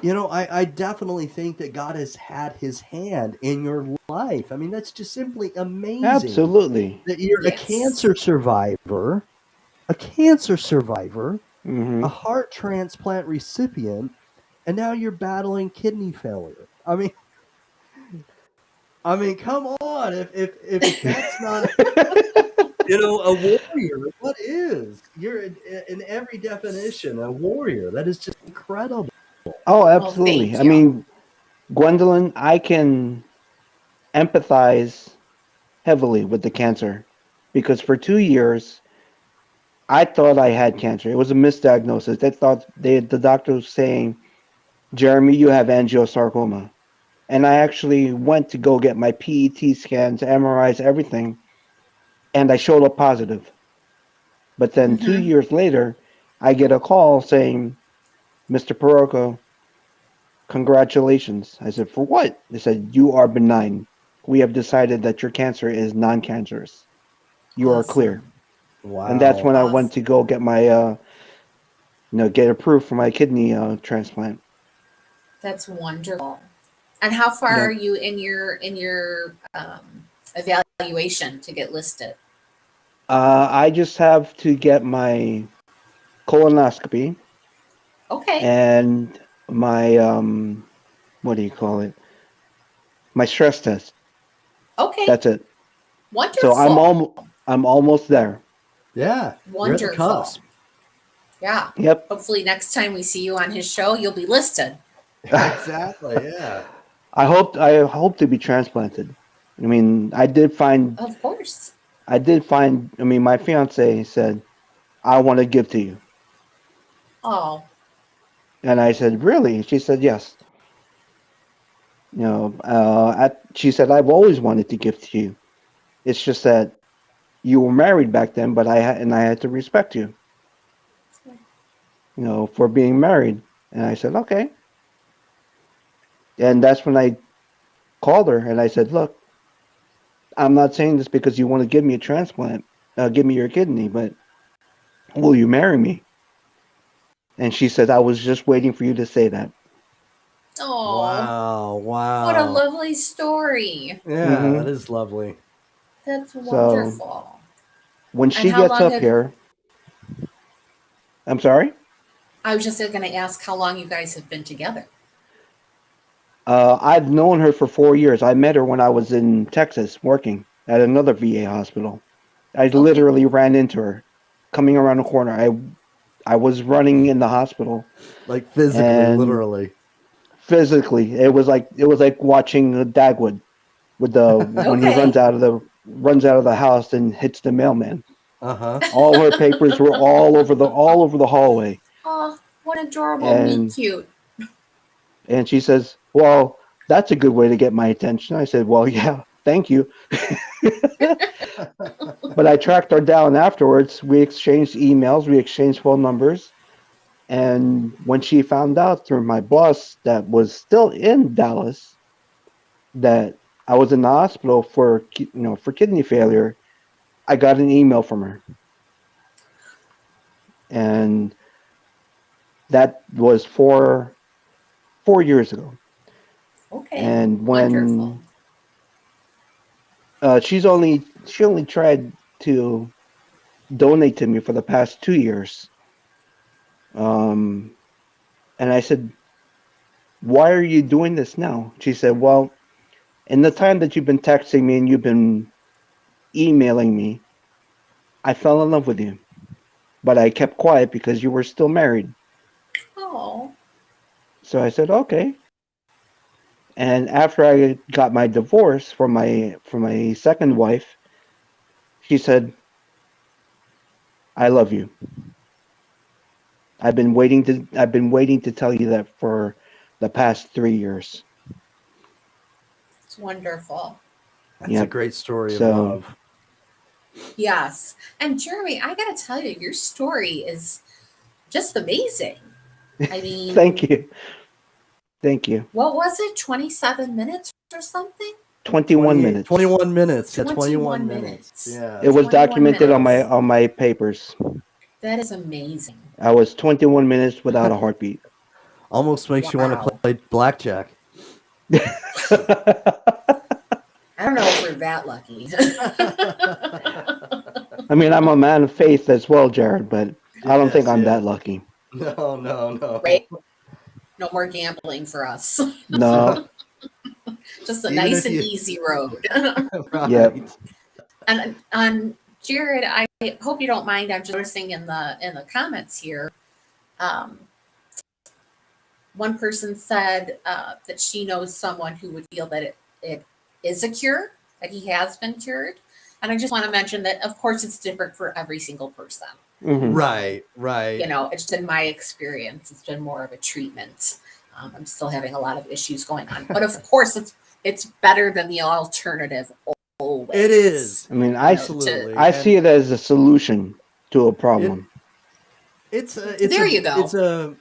S5: I definitely think that God has had his hand in your life. I mean, that's just simply amazing
S3: Absolutely.
S5: that you're
S4: Yes.
S5: a cancer survivor, a
S3: Hmm.
S5: heart transplant recipient, and now you're battling kidney failure. I mean, come on. If that's not, a warrior, what is? You're in every definition a warrior. That is just incredible.
S3: Oh,
S4: Well,
S3: absolutely.
S4: thank
S3: I
S4: you.
S3: mean, Gwendolyn, I can empathize heavily with the cancer because for 2 years I thought I had cancer. It was a misdiagnosis. The doctor was saying, "Jeremy, you have angiosarcoma." And I actually went to go get my PET scans, MRIs, everything, and I showed up positive. But then 2 years later, I get a call saying, Mr. Parroco, congratulations. I said, for what? They said, you are benign. We have decided that your cancer is non-cancerous. You are clear.
S4: Awesome.
S3: And that's
S5: Wow.
S3: when I went to go get my, get approved for my kidney transplant.
S4: That's wonderful. And how far
S3: Yeah.
S4: are you in your evaluation to get listed?
S3: I just have to get my colonoscopy
S4: Okay.
S3: and my, what do you call it? My stress test.
S4: Okay.
S3: That's it. So
S4: Wonderful.
S3: I'm almost there.
S5: Yeah. You're at the
S4: Wonderful.
S5: cusp.
S4: Yeah.
S3: Yep.
S4: Hopefully next time we see you on his show, you'll be listed.
S5: Exactly. Yeah.
S3: I hope to be transplanted. I mean,
S4: Of course.
S3: I mean, my fiance said, I want to give to you.
S4: Oh,
S3: And I said, really? She said, yes. She said, I've always wanted to give to you. It's just that you were married back then, but I had to respect you, for being married. And I said, okay. And that's when I called her and I said, look, I'm not saying this because you want to give me a transplant, give me your kidney, but will you marry me? And she said, I was just waiting for you to say that.
S4: oh,
S5: Wow.
S4: what a
S5: Wow.
S4: lovely story.
S5: Yeah, that
S3: Hmm.
S5: is lovely.
S4: That's
S3: So
S4: wonderful.
S3: when
S4: And
S3: she
S4: how
S3: gets
S4: long
S3: up
S4: have
S3: here, I'm sorry.
S4: I was just going to ask how long you guys have been together?
S3: I've known her for 4 years. I met her when I was in Texas working at another VA hospital. I
S4: Okay.
S3: literally ran into her coming around the corner. I was running in the hospital
S5: Like physically,
S3: and
S5: literally.
S3: physically it was like watching Dagwood with the when he
S4: Okay.
S3: runs out of the house and hits the mailman.
S5: Uh-huh.
S3: All her papers were all over the hallway.
S4: Oh, what adorable meet
S3: And
S4: cute.
S3: she says, "Well, that's a good way to get my attention." I said, "Well, yeah, thank you." But I tracked her down afterwards. We exchanged emails, we exchanged phone numbers, and when she found out through my boss that was still in Dallas that I was in the hospital for kidney failure, I got an email from her, and that was 4 years ago.
S4: Okay.
S3: And
S4: Wonderful.
S3: when she only tried to donate to me for the past 2 years. Um, and I said, "Why are you doing this now?" She said, "Well, in the time that you've been texting me and you've been emailing me, I fell in love with you, but I kept quiet because you were still married."
S4: Oh,
S3: So I said, "Okay." And after I got my divorce from my second wife, she said, "I love you. I've been waiting to tell you that for the past 3 years."
S4: it's wonderful.
S5: That's a
S3: Yep.
S5: great story of
S3: So
S5: love.
S4: Yes. And Jeremy, I got to tell you, your story is just amazing. I
S3: thank
S4: mean,
S3: you. Thank you.
S4: what was it? 27 minutes or something?
S3: 21
S5: 28,
S3: minutes.
S5: 21 minutes. Yeah, 21
S4: 21
S5: minutes.
S4: minutes.
S5: Yeah.
S3: It was
S4: 21
S3: documented on
S4: minutes.
S3: my papers.
S4: That is amazing.
S3: I was 21 minutes without a heartbeat.
S5: Almost makes you want to
S4: Wow.
S5: play blackjack.
S4: I don't know if we're that lucky.
S3: I mean, I'm a man of faith as well, Jared, but I don't think
S5: Yes,
S3: I'm
S5: yes.
S3: that lucky.
S5: No, no,
S4: Right?
S5: no.
S4: No more gambling for us.
S3: No.
S4: Just a
S5: Even
S4: nice
S5: if
S4: and
S5: you
S4: easy road.
S3: Yep.
S5: right.
S4: And Jared, I hope you don't mind. I'm just noticing in the comments here. Um, one person said that she knows someone who would feel that it is a cure, that he has been cured. And I just want to mention that, of course, it's different for every single person.
S3: Hmm.
S5: Right, right.
S4: It's been my experience. It's been more of a treatment. I'm still having a lot of issues going on, but of course, it's better than the alternative always.
S5: It is.
S3: I mean,
S5: Absolutely.
S3: I see it as a solution to a
S5: it
S3: problem.
S4: There you go.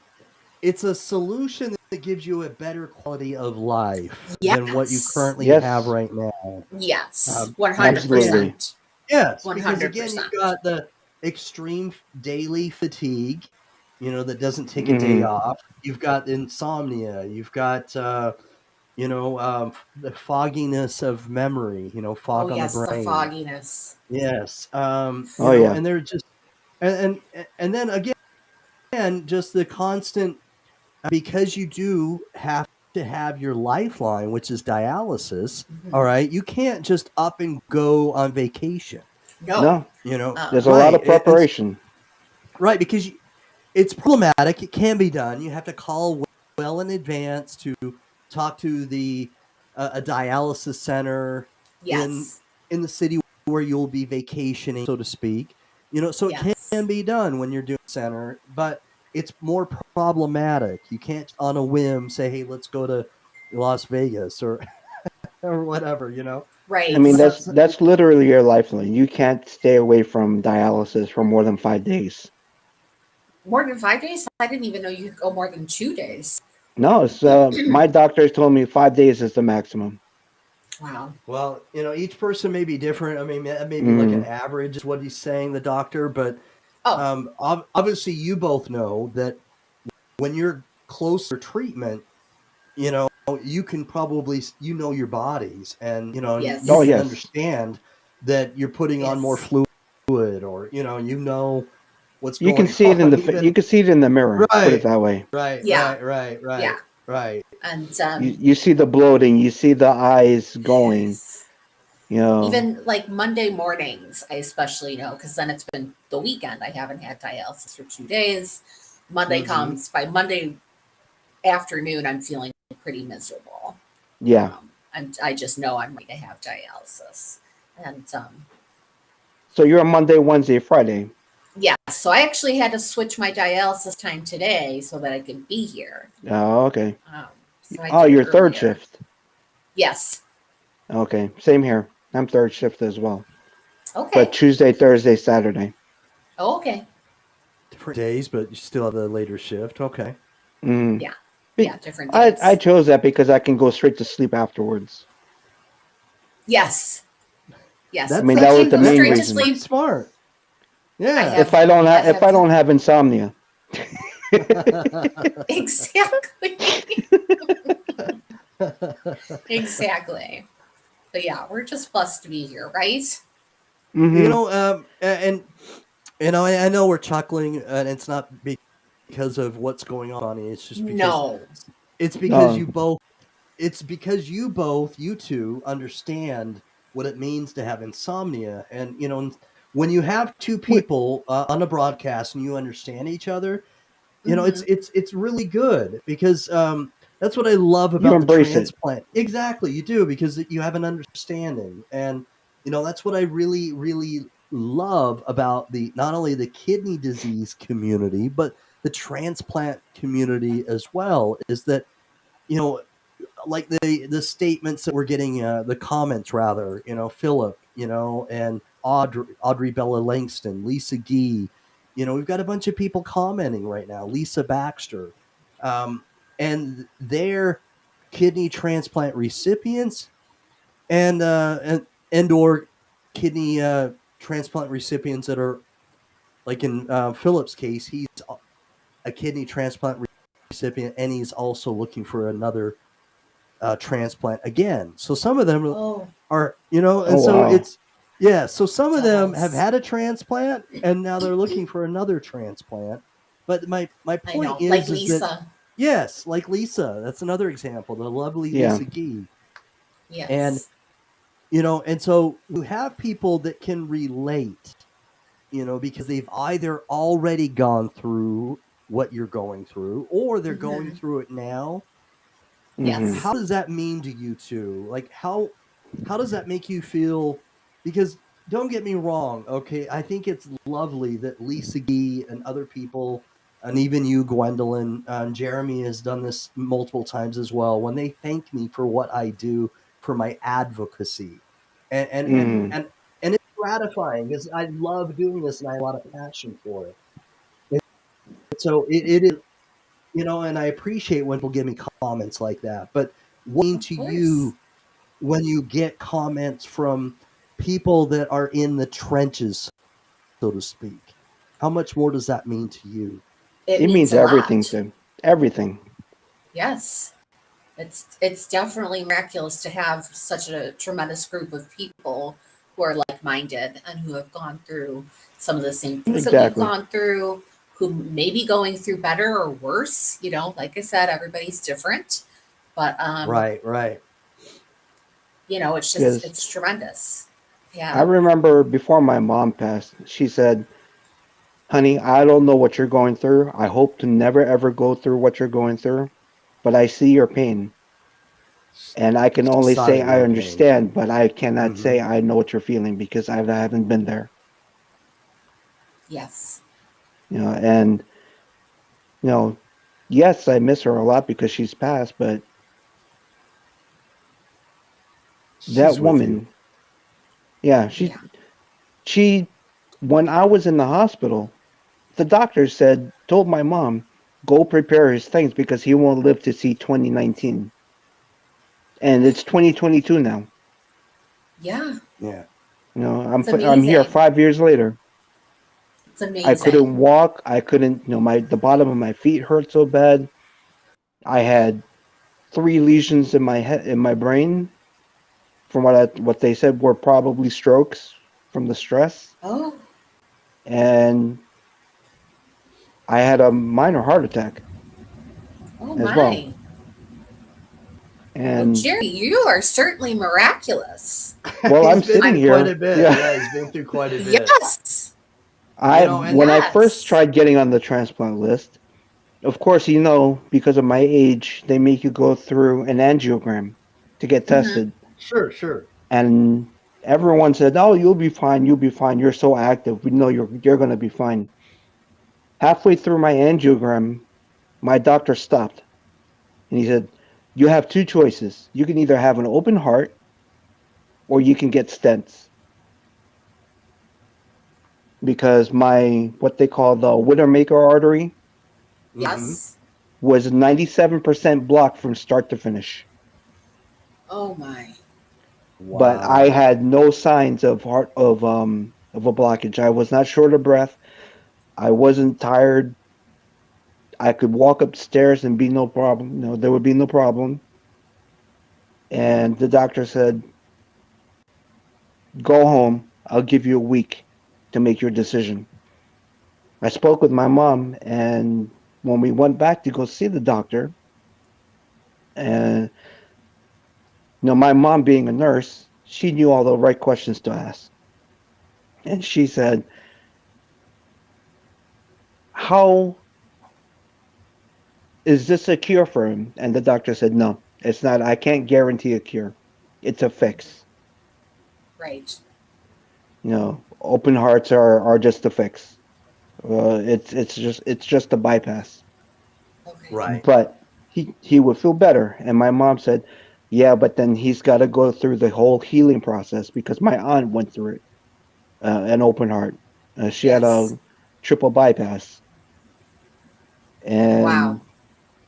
S5: It's a solution that gives you a better quality of life than what you
S4: Yes.
S5: currently
S3: Yes.
S5: have right now.
S4: Yes.
S3: Absolutely.
S4: 100%.
S5: Yes, because again,
S4: 100%.
S5: you've got the extreme daily fatigue, that doesn't take a day
S3: Mhm.
S5: off. You've got insomnia. You've got, the fogginess of memory,
S4: Oh,
S5: fog on the
S4: yes, the
S5: brain.
S4: fogginess.
S5: Yes.
S3: Oh yeah.
S5: And they're just, and then again, just the constant, because you do have to have your lifeline, which is dialysis.
S4: Mhm.
S5: All right. You can't just up and go on vacation,
S4: No.
S3: There's a lot of preparation.
S5: Right. Because it's problematic. It can be done. You have to call well in advance to talk to a dialysis center
S4: Yes.
S5: in the city where you'll be vacationing, so to speak. So it
S4: Yes.
S5: can be done when you're doing center, but it's more problematic. You can't on a whim say, "Hey, let's go to Las Vegas," or or whatever.
S3: I
S4: Right.
S3: mean, that's literally your lifeline. You can't stay away from dialysis for more than 5 days.
S4: More than 5 days? I didn't even know you could go more than 2 days.
S3: No, it's my doctors told me 5 days is the maximum.
S4: Wow.
S5: Well, each person may be different. I mean, maybe like an
S3: Mhm.
S5: average is what he's saying, the doctor. But
S4: Oh,
S5: obviously, you both know that when you're closer treatment, you can probably your bodies, and
S4: yes.
S5: you
S3: Oh
S5: can
S3: yes.
S5: understand that you're putting on more
S4: Yes.
S5: fluid, or what's
S3: You can
S5: going
S3: see it in
S5: on.
S3: the you can see it in the mirror. Put it
S5: Right,
S3: that way.
S5: right,
S4: Yeah.
S5: right, right,
S4: Yeah.
S5: right, right.
S4: And
S3: You see the bloating. You see the eyes going.
S4: even like Monday mornings, I especially know because then it's been the weekend. I haven't had dialysis for 2 days. Monday
S5: Mm-hmm.
S4: comes by Monday afternoon, I'm feeling pretty miserable.
S3: Yeah.
S4: I just know I'm ready to have dialysis. And
S3: So you're a Monday, Wednesday, Friday.
S4: yeah, so I actually had to switch my dialysis time today so that I could be here.
S3: Oh, okay.
S4: So I
S3: Oh,
S4: did it
S3: you're third
S4: earlier.
S3: shift.
S4: Yes.
S3: Okay. Same here. I'm third shift as well.
S4: Okay.
S3: But Tuesday, Thursday, Saturday.
S4: Oh, okay.
S5: Different days, but you still have the later shift. Okay.
S3: Mm.
S4: Yeah. Yeah, different
S3: I
S4: days.
S3: chose that because I can go straight to sleep afterwards.
S4: Yes. Yes.
S3: I mean,
S4: I
S3: that was
S4: can
S3: the
S4: go
S3: main
S4: straight to
S3: reason.
S5: Pretty
S4: sleep.
S5: smart.
S4: I
S5: Yeah.
S3: If
S4: have
S3: I don't have insomnia.
S4: exactly. Exactly. But yeah, we're just blessed to be here, right?
S3: Hmm.
S5: And I know we're chuckling, and it's not because of what's going on. It's just because
S4: No.
S5: it's because
S3: No.
S5: you both. It's because you two understand what it means to have insomnia, and when you have two people on a broadcast and you understand each other,
S4: Mm-hmm.
S5: it's really good, because that's what I love
S3: You
S5: about the
S3: embrace it.
S5: transplant. Exactly, you do, because you have an understanding, and that's what I really really love about the not only the kidney disease community but the transplant community as well, is that you know like the statements that we're getting, the comments rather, Philip, and Audrey Bella Langston, Lisa Gee, we've got a bunch of people commenting right now, Lisa Baxter, and they're kidney transplant recipients, and or kidney transplant recipients that are like in Philip's case, he's a kidney transplant recipient, and he's also looking for another transplant again. So some of them
S4: Oh,
S5: are, and
S3: Oh
S5: so
S3: wow.
S5: so some of them have
S4: jealous.
S5: had a transplant and now they're looking for another transplant. But my
S4: I
S5: point
S4: know. Like
S5: is that,
S4: Lisa.
S5: yes, like Lisa, that's another example, the lovely
S3: Yeah.
S5: Lisa Gee. And,
S4: Yes.
S5: and so you have people that can relate, because they've either already gone through what you're going through, or they're going
S4: Mm-hmm.
S5: through it now.
S3: Hmm.
S4: Yes.
S5: How does that mean to you two? Like how does that make you feel? Because don't get me wrong, okay, I think it's lovely that Lisa Gee and other people and even you, Gwendolyn, Jeremy has done this multiple times as well. When they thank me for what I do for my advocacy, and and and
S3: Mm,
S5: and, and it's gratifying because I love doing this and I have a lot of passion for it. And so it is, and I appreciate when people give me comments like that. But what mean
S4: Of
S5: to
S4: course.
S5: you when you get comments from people that are in the trenches, so to speak? How much more does that mean to you?
S4: It
S3: it
S4: means
S3: means
S4: a
S3: everything
S4: lot.
S3: to everything.
S4: Yes. It's definitely miraculous to have such a tremendous group of people who are like-minded and who have gone through some of the same things that we've
S3: Exactly.
S4: gone through, who may be going through better or worse. Like I said, everybody's different, but
S5: Right, right.
S4: it's just
S3: Because
S4: it's tremendous.
S3: I
S4: Yeah.
S3: remember before my mom passed, she said, "Honey, I don't know what you're going through. I hope to never ever go through what you're going through, but I see your pain. And I can only say I
S5: Silent pain.
S3: understand, but I cannot
S5: Hmm.
S3: say I know what you're feeling because I haven't been there."
S4: Yes.
S3: And you know, yes, I miss her a lot because she's passed, but that
S5: She's with you.
S3: woman, yeah,
S4: Yeah.
S3: she when I was in the hospital, the doctor told my mom, go prepare his things because he won't live to see 2019. And it's 2022 now.
S4: Yeah.
S5: Yeah.
S3: I'm
S4: It's
S3: I'm here
S4: amazing.
S3: 5 years later.
S4: It's
S3: I
S4: amazing.
S3: couldn't walk. I couldn't. The bottom of my feet hurt so bad. I had 3 lesions in my head, in my brain, from what they said were probably strokes from the stress,
S4: Oh,
S3: and I had a minor heart attack
S4: oh
S3: as well.
S4: my. Well,
S3: And
S4: Jerry, you are certainly miraculous.
S3: well,
S5: He's
S3: I'm
S5: been
S3: sitting
S5: through
S4: I'm
S5: quite a
S3: here.
S5: bit.
S3: Yeah,
S5: Yeah, he's been through quite a bit.
S4: yes.
S5: And
S3: When I first
S4: Yes.
S3: tried getting on the transplant list, of course, because of my age, they make you go through an angiogram to get
S4: Hmm.
S3: tested.
S5: sure, sure.
S3: And everyone said, "Oh, you'll be fine. You'll be fine. You're so active. We know you're going to be fine." Halfway through my angiogram, my doctor stopped and he said, "You have two choices. You can either have an open heart or you can get stents because my what they call the Widowmaker artery
S5: Hmm.
S4: Yes.
S3: was 97% blocked from start to finish."
S4: Oh my.
S3: But I
S5: Wow.
S3: had no signs of a blockage. I was not short of breath. I wasn't tired. I could walk upstairs and be no problem. There would be no problem. And the doctor said, "Go home. I'll give you a week to make your decision." I spoke with my mom, and when we went back to go see the doctor, and my mom being a nurse, she knew all the right questions to ask. And she said, "How is this a cure for him?" And the doctor said, "No, it's not. I can't guarantee a cure. It's a fix.
S4: Right.
S3: Open hearts are just a fix. It's just a bypass."
S4: Okay.
S5: Right.
S3: But he would feel better. And my mom said, "Yeah, but then he's got to go through the whole healing process because my aunt went through it, an open heart. She had
S4: Yes.
S3: a triple bypass,
S4: Wow.
S3: and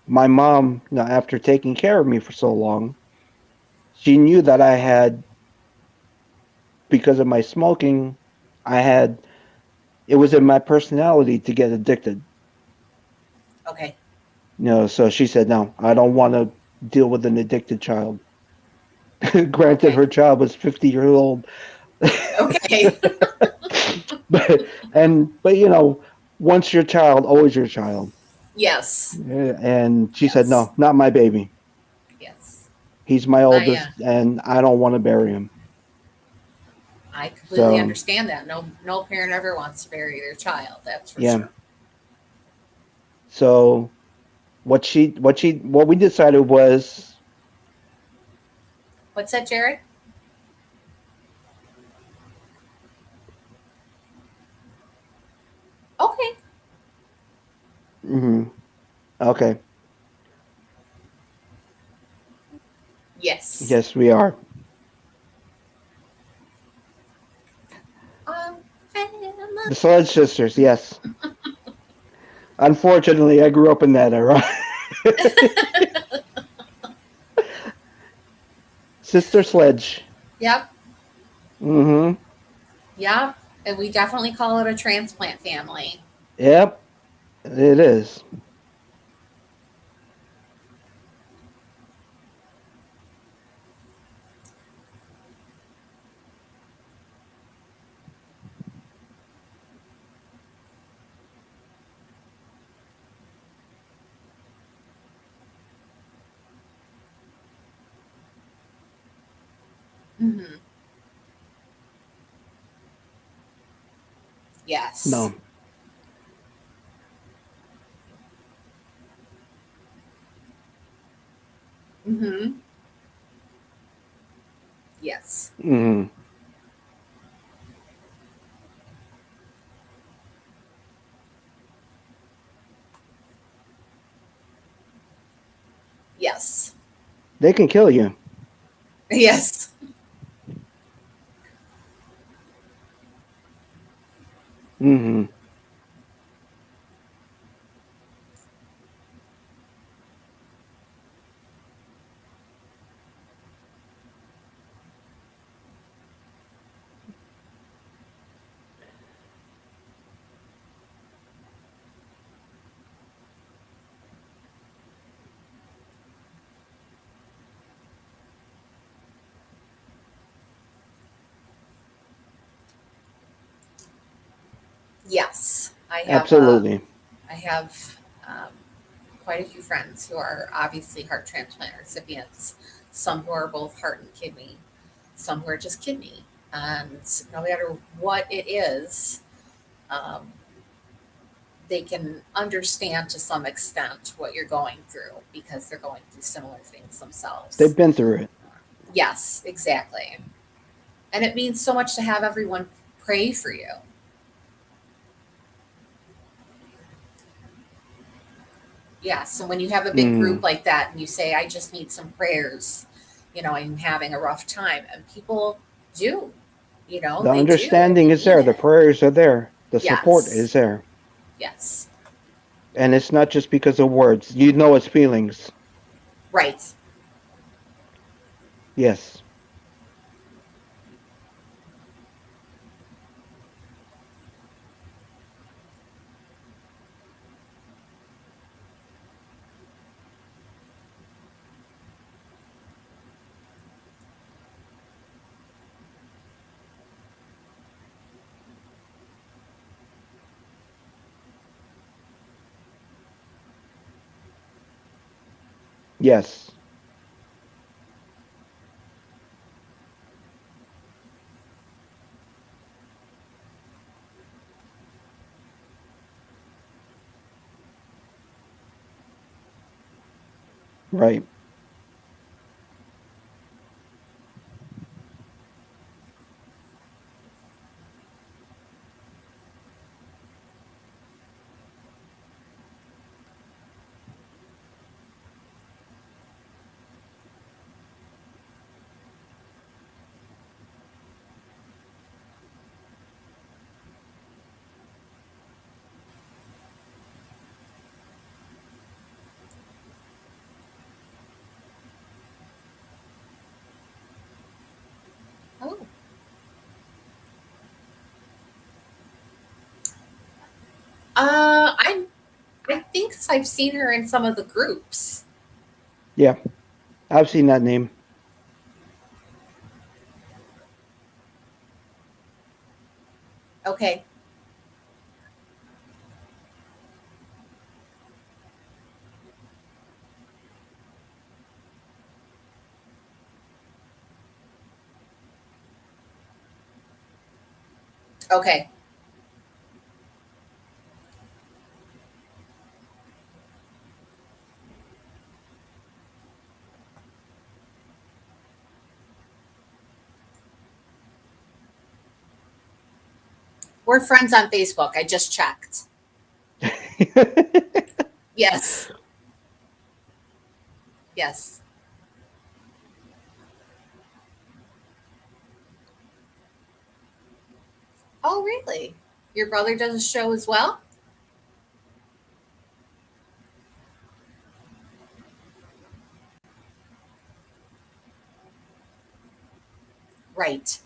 S3: my mom, after taking care of me for so long, she knew that I had, because of my smoking, I had it was in my personality to get addicted.
S4: Okay.
S3: So she said, "No, I don't want to deal with an addicted child." Granted,
S4: Okay.
S3: her child was 50 years old,
S4: Okay.
S3: but once your child, always your child.
S4: Yes.
S3: And she said,
S4: Yes.
S3: "No, not my baby.
S4: Yes.
S3: He's my
S4: I
S3: oldest, and I don't want to bury him."
S4: I completely
S3: So
S4: understand that. No parent ever wants to bury their child. That's for
S3: yeah.
S4: sure.
S3: So what we decided was,
S4: What's that, Jerry? Okay.
S3: Hmm. Okay.
S4: Yes.
S3: Yes, we are.
S4: Um,
S3: The Sledge Sisters. Yes. Unfortunately, I grew up in that era. Sister Sledge.
S4: Yep.
S3: Mm-hmm.
S4: Yep. And we definitely call it a transplant family.
S3: Yep. It is.
S4: Hmm. Yes.
S3: No.
S4: Hmm. Yes.
S3: Mm-hmm.
S4: Yes.
S3: They can kill you.
S4: Yes.
S3: Mm-hmm.
S4: Yes.
S3: Absolutely.
S4: I have quite a few friends who are obviously heart transplant recipients. Some who are both heart and kidney. Some who are just kidney. And no matter what it is, um, they can understand to some extent what you're going through because they're going through similar things
S3: They've
S4: themselves.
S3: been through it.
S4: Yes, exactly. And it means so much to have everyone pray for you. Yes. And when you have a big
S3: Mm.
S4: group like that and you say, I just need some prayers, I'm having a rough time, and people do,
S3: The
S4: they do, and
S3: understanding
S4: they
S3: is
S4: mean
S3: there. The
S4: it.
S3: prayers are there. The support
S4: Yes.
S3: is there.
S4: Yes.
S3: And it's not just because of words. You know it's feelings.
S4: Right.
S3: Yes. Yes. Right.
S4: Oh. I think I've seen her in some of the groups.
S3: Yeah. I've seen that name.
S4: Okay. Okay. We're friends on Facebook. I just checked. Yes. Yes. Oh, really? Your brother does a show as well? Right.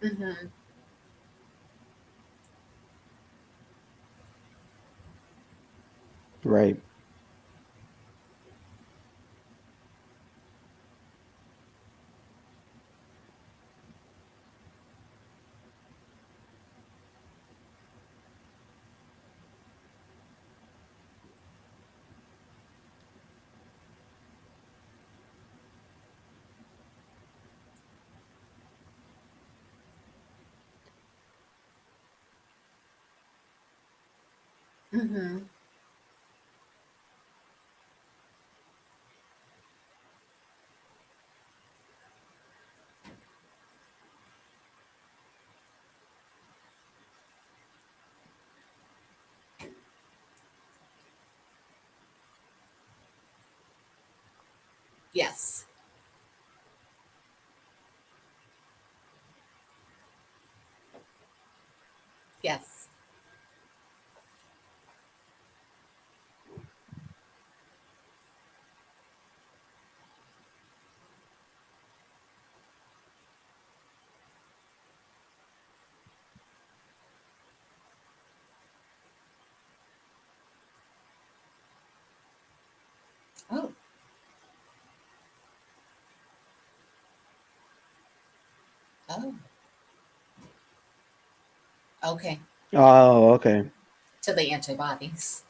S4: Mm-hmm.
S3: Right.
S4: Mm-hmm. Yes. Yes. Oh. Oh. Okay.
S3: Oh, okay.
S4: To the antibodies.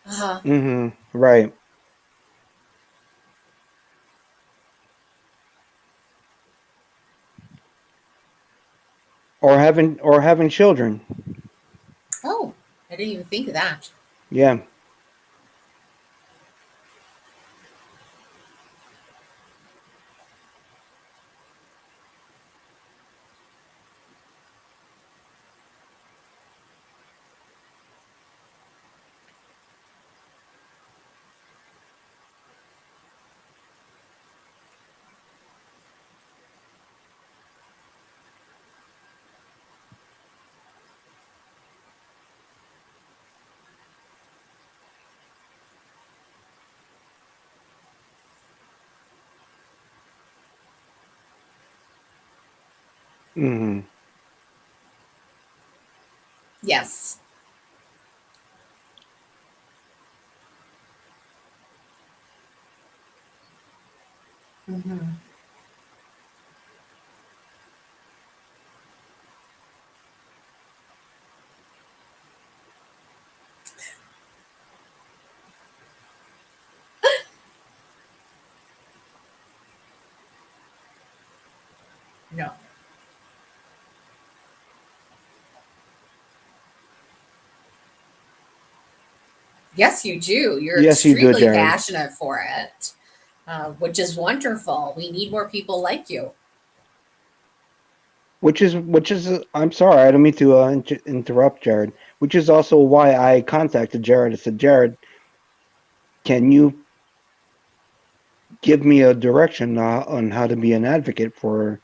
S4: Uh-huh.
S3: Mm-hmm. Right. Or having children.
S4: Oh, I didn't even think of that.
S3: Yeah. Mm-hmm.
S4: Yes. Mm-hmm. No. Yes, you do. You're
S3: Yes, you do,
S4: extremely
S3: Jared.
S4: passionate for it, which is wonderful. We need more people like you.
S3: Which is I'm sorry, I don't mean to interrupt, Jared. Which is also why I contacted Jared. I said, Jared, can you give me a direction on how to be an advocate for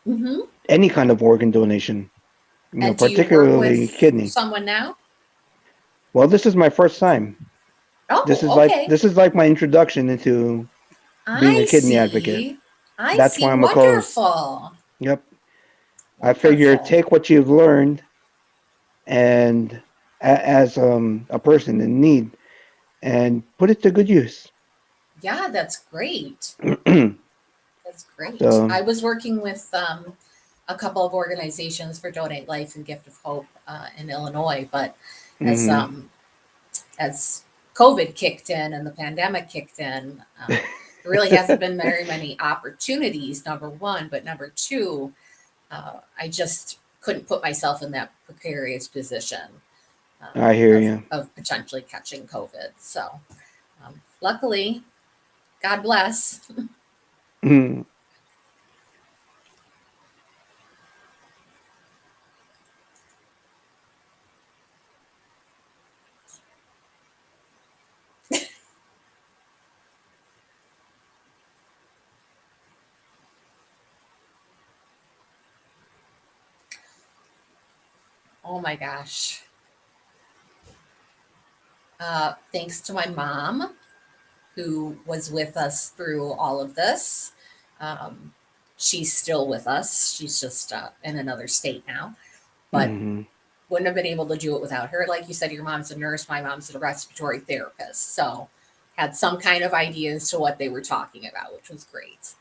S4: Hmm.
S3: any kind of organ donation?
S4: And do you work
S3: Particularly
S4: with
S3: kidney.
S4: someone now?
S3: Well, this is my first time.
S4: Oh, okay.
S3: This is like my introduction into being a
S4: I
S3: kidney advocate.
S4: see. I
S3: That's
S4: see.
S3: why I'm a co-host.
S4: Wonderful.
S3: Yep. I figure
S4: Wonderful.
S3: take what you've learned and as a person in need and put it to good use.
S4: Yeah, that's great. That's great.
S3: So,
S4: I was working with a couple of organizations for Donate Life and Gift of Hope in Illinois, but as
S3: mhm.
S4: as COVID kicked in and the pandemic kicked in, there really hasn't been very many opportunities. Number one, but number two, I just couldn't put myself in that precarious position
S3: I hear you.
S4: of potentially catching COVID. So, luckily, God bless. Oh my gosh. Thanks to my mom, who was with us through all of this. Um, she's still with us. She's just in another state now, but
S3: Mhm.
S4: wouldn't have been able to do it without her. Like you said, your mom's a nurse. My mom's a respiratory therapist. So had some kind of idea as to what they were talking about, which was great.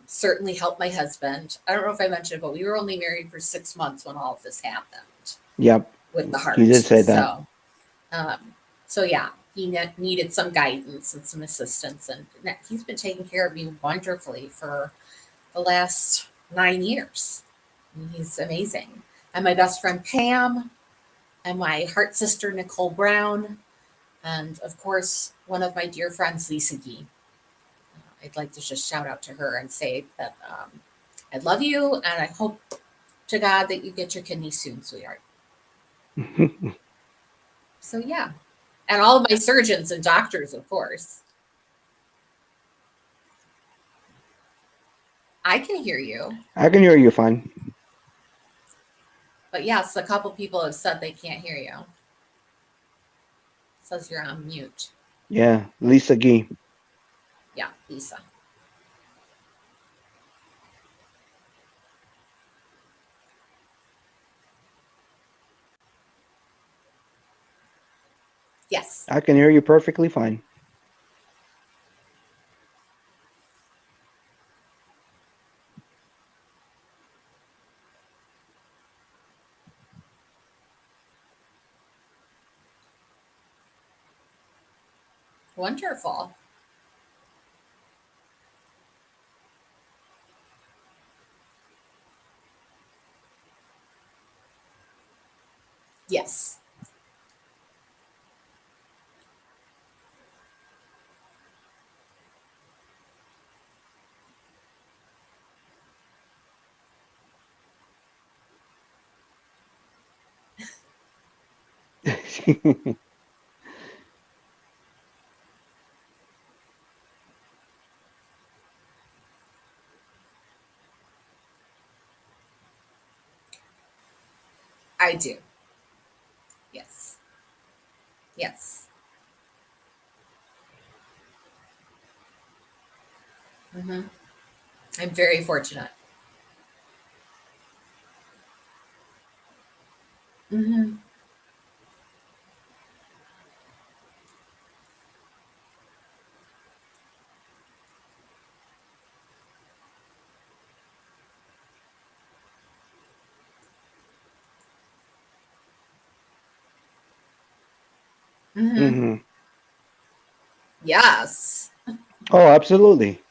S4: Certainly helped my husband. I don't know if I mentioned it, but we were only married for 6 months when all of this happened
S3: Yep.
S4: with the
S3: You
S4: heart.
S3: did say that.
S4: Um, so yeah, he needed some guidance and some assistance, and he's been taking care of me wonderfully for the last 9 years. And he's amazing. And my best friend Pam, and my heart sister Nicole Brown, and of course one of my dear friends Lisa Gee. I'd like to just shout out to her and say that I love you, and I hope to God that you get your kidney soon, sweetheart. So yeah, and all of my surgeons and doctors, of course. I can hear you.
S3: I can hear you fine.
S4: But yes, a couple people have said they can't hear you. It says you're on mute.
S3: Yeah, Lisa Gee.
S4: Yeah, Lisa. Yes.
S3: I can hear you perfectly fine.
S4: Wonderful. Yes. I do. Yes. Yes. Hmm. I'm very fortunate. Hmm. Hmm.
S3: hmm
S4: Yes.
S3: Oh, absolutely.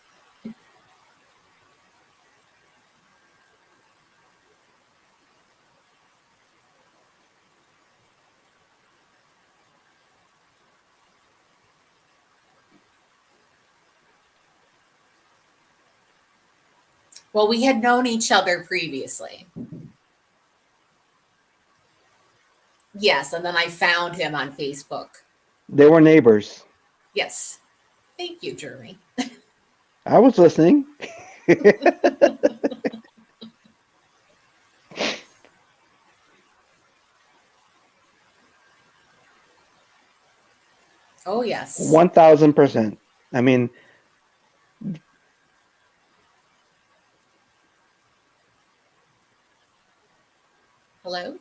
S4: Well, we had known each other previously. Yes, and then I found him on Facebook.
S3: They were neighbors.
S4: Yes. Thank you, Jeremy.
S3: I was listening.
S4: Oh, yes.
S3: 1000%. I mean,
S4: Hello?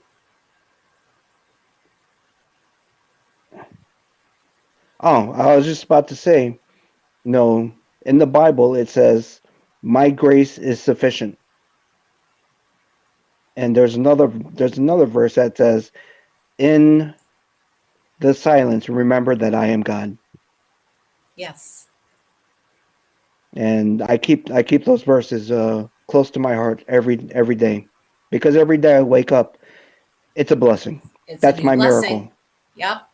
S3: oh, I was just about to say, no, in the Bible it says, "My grace is sufficient." And there's another verse that says, "In the silence, remember that I am God."
S4: Yes.
S3: And I keep those verses close to my heart every day, because every day I wake up, it's a blessing.
S4: It's a
S3: That's
S4: new
S3: my
S4: blessing.
S3: miracle.
S4: Yep.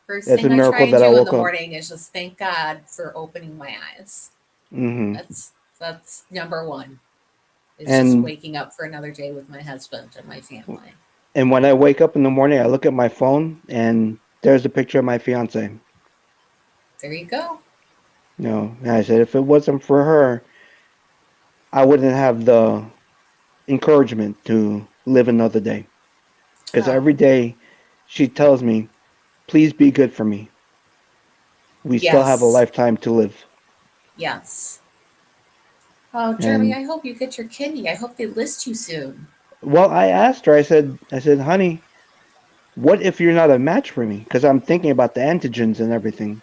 S4: First
S3: It's a
S4: thing I try
S3: miracle
S4: and
S3: that I
S4: do in the
S3: woke up.
S4: morning is just thank God for opening my eyes.
S3: Hmm.
S4: That's number one. Is just
S3: And
S4: waking up for another day with my husband and my family.
S3: and when I wake up in the morning, I look at my phone and there's a picture of my fiance.
S4: There you go.
S3: And I said, if it wasn't for her, I wouldn't have the encouragement to live another day. Because
S4: Oh,
S3: every day she tells me, please be good for me. We still have a
S4: yes.
S3: lifetime to live.
S4: Yes. Oh, Jeremy,
S3: And
S4: I hope you get your kidney. I hope they list you soon.
S3: well, I asked her, I said, honey, what if you're not a match for me? Because I'm thinking about the antigens and everything,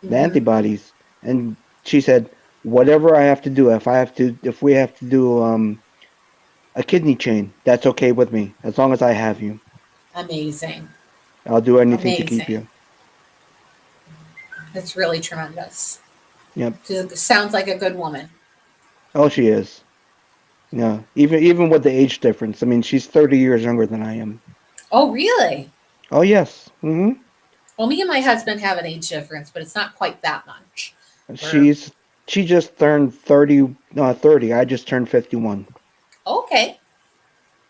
S3: the
S4: Mm-hmm.
S3: antibodies. And she said, whatever I have to do, if we have to do a kidney chain, that's okay with me, as long as I have you.
S4: Amazing.
S3: I'll do anything to keep
S4: Amazing.
S3: you.
S4: That's really tremendous.
S3: Yep.
S4: She sounds like a good woman.
S3: Oh, she is. Yeah. Even with the age difference, I mean, she's 30 years younger than I am.
S4: Oh, really?
S3: Oh, yes. Hmm.
S4: Well, me and my husband have an age difference, but it's not quite that much. We're
S3: She's she just turned 30. No, 30. I just turned 51.
S4: okay.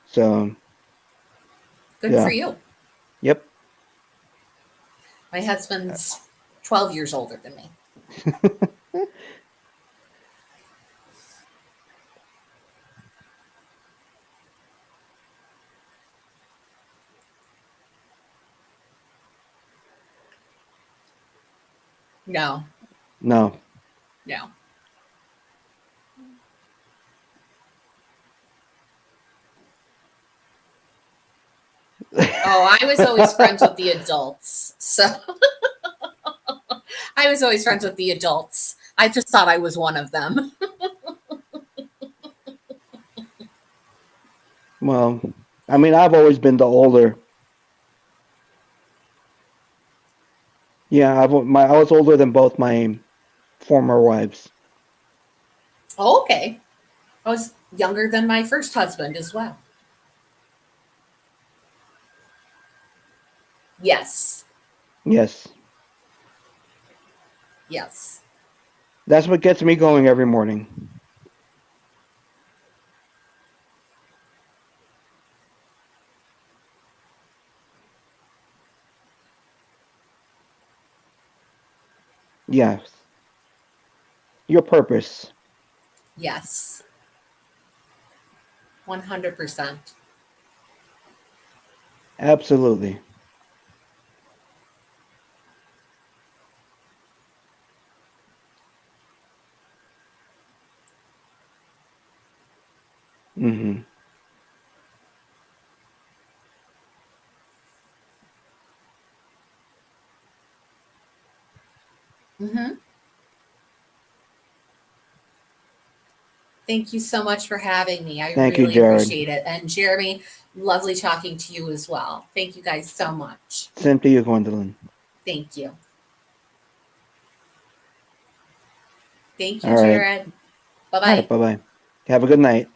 S3: So
S4: Good for
S3: yeah.
S4: you.
S3: Yep.
S4: My husband's 12 years older than me. No,
S3: No.
S4: no. Oh, I was always friends with the adults. So I was always friends with the adults. I just thought I was one of them.
S3: Well, I mean, I've always been the older. Yeah, I was older than both my former wives.
S4: Oh, okay. I was younger than my first husband as well. Yes.
S3: Yes.
S4: Yes.
S3: That's what gets me going every morning. Yes. Your purpose.
S4: Yes. 100%.
S3: Absolutely. Hmm.
S4: Hmm. Thank you so much for having me. I
S3: Thank you,
S4: really
S3: Jared.
S4: appreciate it. And Jeremy, lovely talking to you as well. Thank you guys so much.
S3: Same to you, Gwendolyn.
S4: Thank you. Thank you,
S3: All right.
S4: Jared. Bye
S3: All
S4: bye.
S3: right. Bye bye. Have a good night.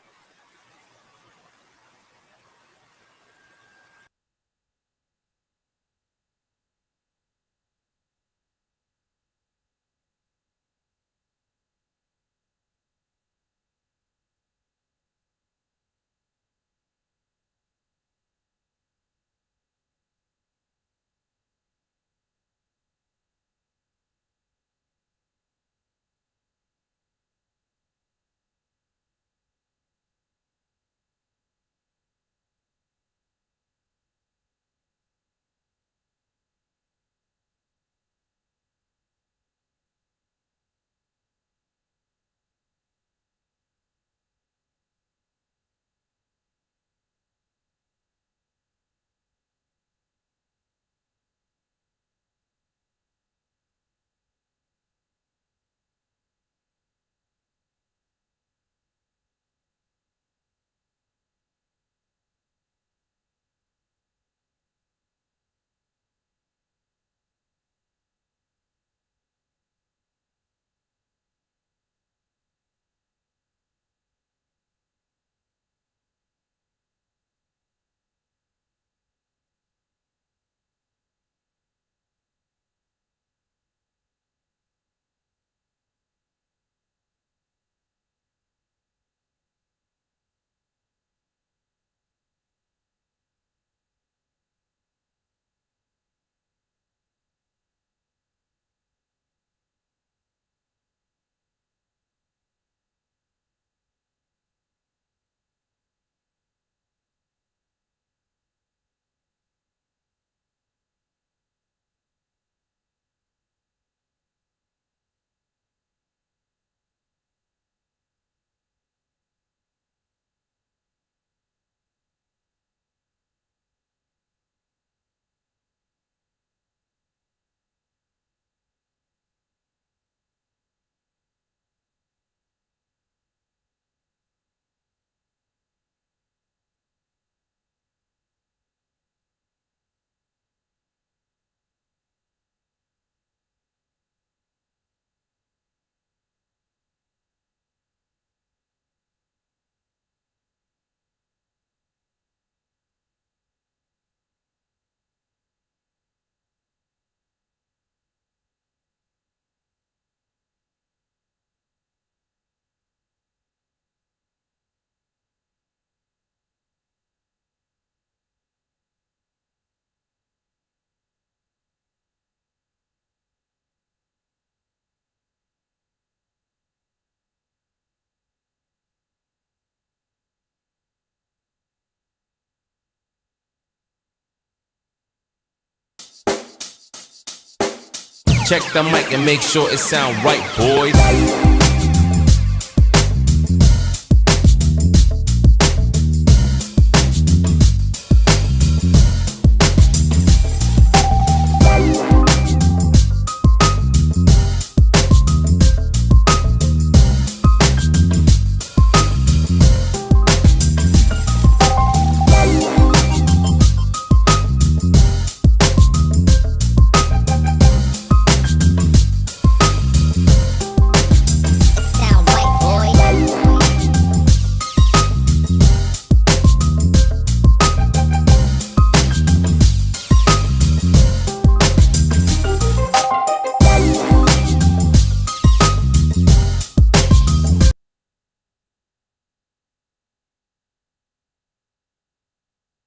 S1: Check the mic and make sure it sound right, boys.